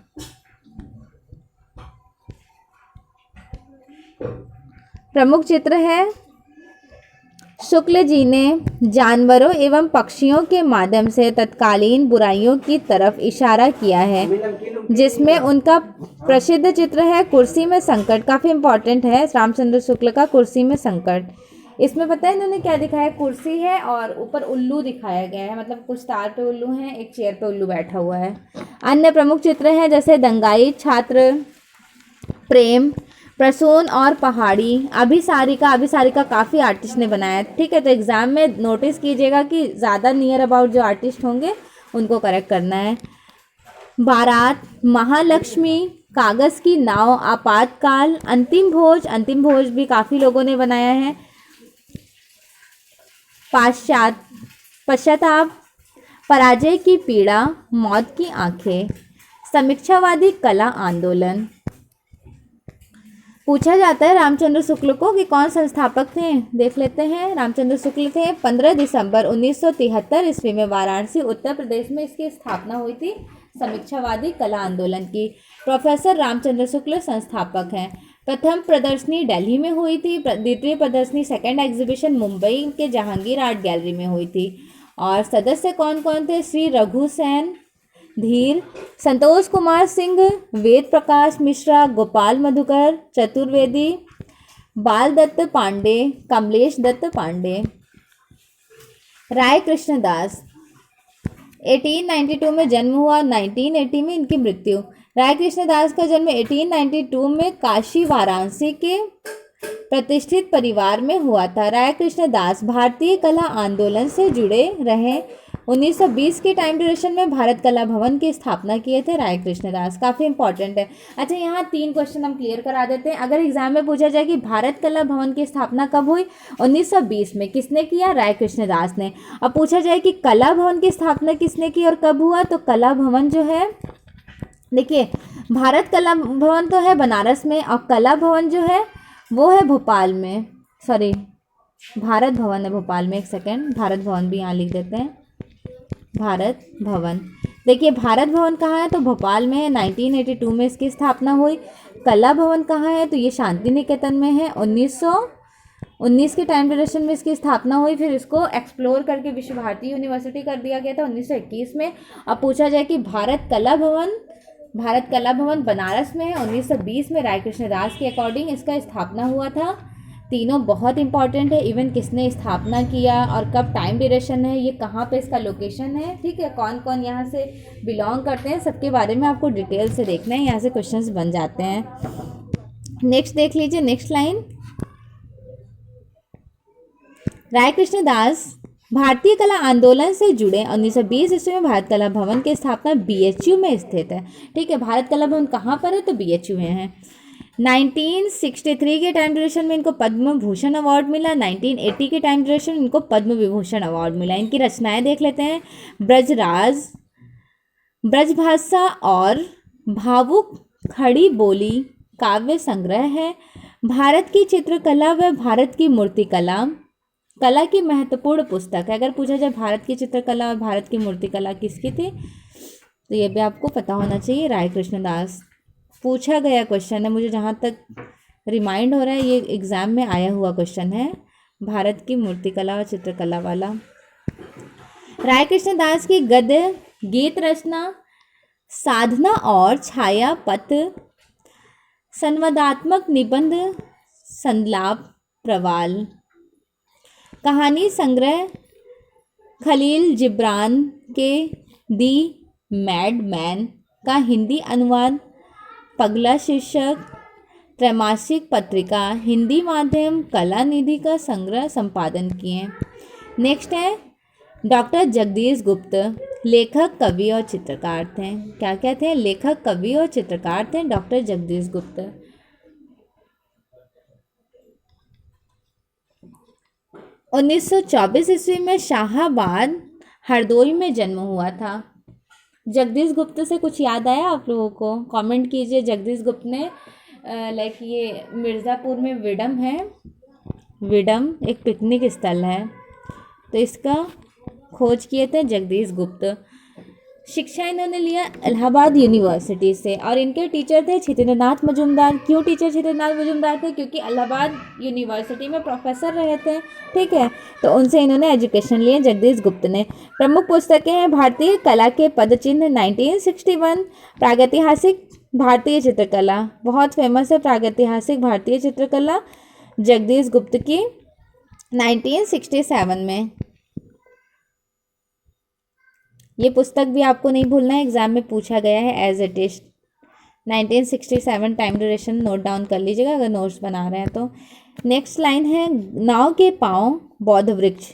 प्रमुख चित्र है शुक्ल जी ने जानवरों एवं पक्षियों के माध्यम से तत्कालीन बुराइयों की तरफ इशारा किया है, जिसमें उनका प्रसिद्ध चित्र है कुर्सी में संकट। काफ़ी इम्पोर्टेंट है रामचंद्र शुक्ल का कुर्सी में संकट। इसमें पता है इन्होंने क्या दिखाया, कुर्सी है और ऊपर उल्लू दिखाया गया है, मतलब कुछ तार पे उल्लू हैं, एक चेयर पे उल्लू बैठा हुआ है। अन्य प्रमुख चित्र हैं जैसे दंगाई, छात्र, प्रेम, प्रसून और पहाड़ी। अभिसारिका काफ़ी आर्टिस्ट ने बनाया है, ठीक है। तो एग्ज़ाम में नोटिस कीजिएगा कि ज़्यादा नियर अबाउट जो आर्टिस्ट होंगे उनको करेक्ट करना है। बारात, महालक्ष्मी, कागज़ की नाव, आपातकाल, अंतिम भोज भी काफ़ी लोगों ने बनाया है। पश्चाताप, पराजय की पीड़ा, मौत की आंखें, समीक्षावादी कला आंदोलन। पूछा जाता है रामचंद्र शुक्ल को कि कौन संस्थापक थे, देख लेते हैं। रामचंद्र शुक्ल थे। 15 दिसंबर 1973 ईस्वी में वाराणसी उत्तर प्रदेश में इसकी स्थापना हुई थी। समीक्षावादी कला आंदोलन की। प्रोफेसर रामचंद्र शुक्ल संस्थापक हैं। प्रथम प्रदर्शनी दिल्ली में हुई थी। द्वितीय प्रदर्शनी सेकंड एग्जीबिशन मुंबई के जहांगीर आर्ट गैलरी में हुई थी। और सदस्य कौन कौन थे? श्री रघु सेन धीर, संतोष कुमार सिंह, वेद प्रकाश मिश्रा, गोपाल मधुकर चतुर्वेदी, बाल दत्त पांडे, कमलेश दत्त पांडे। राय कृष्णदास 1892 में जन्म हुआ, 1980 में इनकी मृत्यु। राय कृष्णदास का जन्म 1892 में काशी वाराणसी के प्रतिष्ठित परिवार में हुआ था। राय कृष्णदास भारतीय कला आंदोलन से जुड़े रहे। 1920 के टाइम ड्यूरेशन में भारत कला भवन की स्थापना किए थे राय कृष्णदास। काफ़ी इंपॉर्टेंट है। अच्छा, यहाँ 3 क्वेश्चन हम क्लियर करा देते हैं। अगर एग्जाम में पूछा जाए कि भारत कला भवन की स्थापना कब हुई, 1920 में। किसने किया? राय कृष्णदास ने। अब पूछा जाए कि कला भवन की स्थापना किसने की और कब हुआ, तो कला भवन जो है, देखिए, भारत कला भवन तो है बनारस में और कला भवन जो है वो है भोपाल में। सॉरी, भारत भवन है भोपाल में। एक सेकेंड, भारत भवन भी यहाँ लिख देते हैं। भारत भवन, देखिए भारत भवन कहाँ है, तो भोपाल में है। 1982 में इसकी स्थापना हुई। कला भवन कहाँ है, तो ये शांति निकेतन में है। 1919 के टाइम ड्यूरेशन में इसकी स्थापना हुई। फिर इसको एक्सप्लोर करके विश्व भारती यूनिवर्सिटी कर दिया गया था 1921 में। अब पूछा जाए कि भारत कला भवन बनारस में है। 1920 में राय कृष्णदास के अकॉर्डिंग इसका स्थापना हुआ था। तीनों बहुत इंपॉर्टेंट है। इवन किसने स्थापना किया और कब टाइम ड्यूरेशन है, ये कहाँ पे इसका लोकेशन है, ठीक है, कौन कौन यहाँ से बिलोंग करते हैं, सबके बारे में आपको डिटेल से देखना है। यहाँ से क्वेश्चंस बन जाते हैं। नेक्स्ट देख लीजिए, नेक्स्ट लाइन। राय कृष्णदास भारतीय कला आंदोलन से जुड़े। 1920 ईस्वी में भारत कला भवन की स्थापना बीएचयू में स्थित है, ठीक है। भारत कला भवन कहाँ पर है, तो बीएचयू में है। 1963 के टाइम ड्यूरेशन में इनको पद्म भूषण अवार्ड मिला। 1980 के टाइम ड्यूरेशन में इनको पद्म विभूषण अवार्ड मिला। इनकी रचनाएं देख लेते हैं। ब्रजराज, ब्रजभाषा और भावुक खड़ी बोली काव्य संग्रह है। भारत की चित्रकला व भारत की मूर्तिकला कला की महत्वपूर्ण पुस्तक है। अगर पूछा जाए भारत की चित्रकला और भारत की मूर्तिकला किसकी थी, तो ये भी आपको पता होना चाहिए, राय कृष्णदास। पूछा गया क्वेश्चन है, मुझे जहाँ तक रिमाइंड हो रहा है ये एग्ज़ाम में आया हुआ क्वेश्चन है, भारत की मूर्तिकला और चित्रकला वाला। राय कृष्णदास की गद्य गीत रचना, साधना और छाया पत्र, संवादात्मक निबंध, संलाप, प्रवाल, कहानी संग्रह, खलील जिब्रान के दी मैड मैन का हिंदी अनुवाद, पगला शीर्षक, त्रैमासिक पत्रिका, हिंदी माध्यम, कला निधि का संग्रह संपादन किए। नेक्स्ट है डॉक्टर जगदीश गुप्त, लेखक, कवि और चित्रकार थे। क्या क्या थे? लेखक, कवि और चित्रकार थे डॉक्टर जगदीश गुप्त। 1924 ईस्वी में शाहाबाद हरदोई में जन्म हुआ था। जगदीश गुप्त से कुछ याद आया आप लोगों को? कमेंट कीजिए। जगदीश गुप्त ने लाइक ये मिर्ज़ापुर में विडम है, विडम एक पिकनिक स्थल है, तो इसका खोज किए थे जगदीश गुप्त। शिक्षा इन्होंने लिया इलाहाबाद यूनिवर्सिटी से और इनके टीचर थे छितेंद्रनाथ मजूमदार। क्यों टीचर छितेंद्रनाथ मजूमदार थे? क्योंकि इलाहाबाद यूनिवर्सिटी में प्रोफेसर रहे थे, ठीक है, तो उनसे इन्होंने एजुकेशन लिए जगदीश गुप्त ने। प्रमुख पुस्तकें हैं भारतीय कला के पदचिन्ह 1961, प्रागैतिहासिक भारतीय चित्रकला, बहुत फेमस है प्रागैतिहासिक भारतीय चित्रकला जगदीश गुप्त की, 1967 में। ये पुस्तक भी आपको नहीं भूलना है, एग्जाम में पूछा गया है as it is. 1967 time duration note down कर लीजिएगा अगर नोट्स बना रहे हैं तो। नेक्स्ट लाइन है नाव के पांव बौद्ध वृक्ष,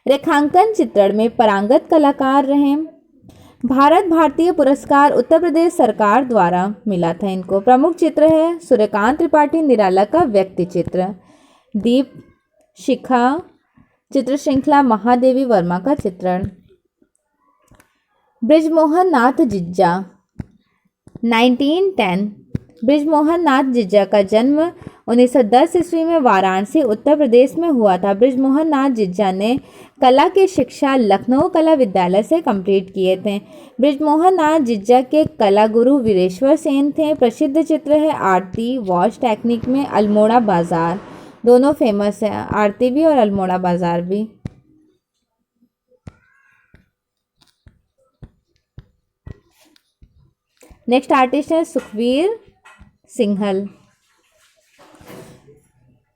रेखांकन चित्रण में पारंगत कलाकार रहे। भारत भारतीय पुरस्कार उत्तर प्रदेश सरकार द्वारा मिला था इनको। प्रमुख चित्र है सूर्यकांत त्रिपाठी निराला का व्यक्ति चित्र, दीप शिखा चित्र श्रृंखला महादेवी वर्मा का चित्रण। बृजमोहन नाथ जिज्जा 1910, बृजमोहन नाथ जिज्जा का जन्म 1910 ईस्वी में वाराणसी उत्तर प्रदेश में हुआ था। बृजमोहन नाथ जिज्जा ने कला की शिक्षा लखनऊ कला विद्यालय से कंप्लीट किए थे। बृजमोहन नाथ जिज्जा के कला गुरु वीरेश्वर सेन थे। प्रसिद्ध चित्र है आरती वॉश टेक्निक में अल्मोड़ा बाजार, दोनों फेमस है, आरती भी और अल्मोड़ा बाजार भी। नेक्स्ट आर्टिस्ट है सुखबीर सिंघल।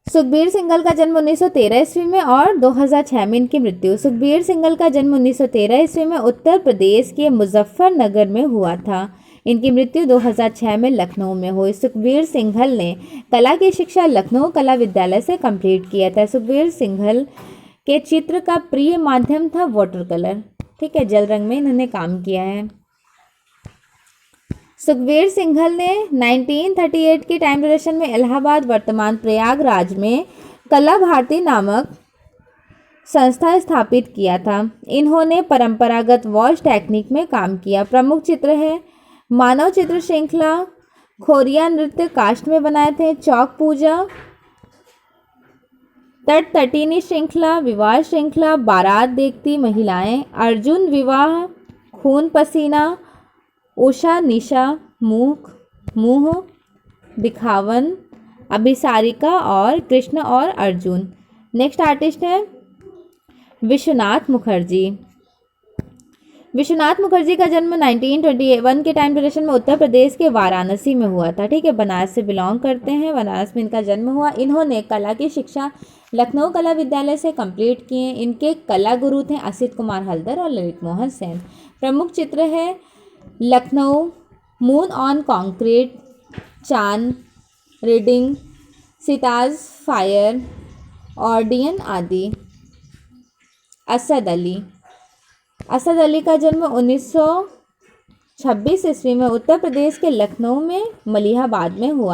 सुखबीर सिंघल का जन्म 1913 ईस्वी में और 2006 में इनकी मृत्यु। सुखबीर सिंघल का जन्म 1913 ईस्वी में उत्तर प्रदेश के मुजफ्फरनगर में हुआ था। इनकी मृत्यु 2006 में लखनऊ में हुई। सुखबीर सिंघल ने कला की शिक्षा लखनऊ कला विद्यालय से कंप्लीट किया था। सुखबीर सिंघल के चित्र का प्रिय माध्यम था वाटर कलर, ठीक है, जल रंग में इन्होंने काम किया है। सुखबीर सिंघल ने 1938 के टाइम ड्यूरेशन में इलाहाबाद वर्तमान प्रयागराज में कला भारती नामक संस्था स्थापित किया था। इन्होंने परंपरागत वॉश टेक्निक में काम किया। प्रमुख चित्र है मानव चित्र श्रृंखला, खोरिया नृत्य काष्ठ में बनाए थे, चौक पूजा, तटीनी श्रृंखला, विवाह श्रृंखला, बारात देखती महिलाएं, अर्जुन विवाह, खून पसीना, उषा निशा, मुंह दिखावन, अभिसारिका और कृष्ण और अर्जुन। नेक्स्ट आर्टिस्ट है विश्वनाथ मुखर्जी। विश्वनाथ मुखर्जी का जन्म 1921 के टाइम ड्यूरेशन में उत्तर प्रदेश के वाराणसी में हुआ था, ठीक है, बनारस से बिलोंग करते हैं, बनारस में इनका जन्म हुआ। इन्होंने कला की शिक्षा लखनऊ कला विद्यालय से कंप्लीट किए। इनके कला गुरु थे असित कुमार हल्दर और ललित मोहन सेन। प्रमुख चित्र है लखनऊ, मून ऑन कॉन्क्रीट, चांद, रीडिंग, सिताज फायर, ऑर्डियन आदि। असद अली का जन्म 1926 ईस्वी में उत्तर प्रदेश के लखनऊ में मलिहाबाद में हुआ।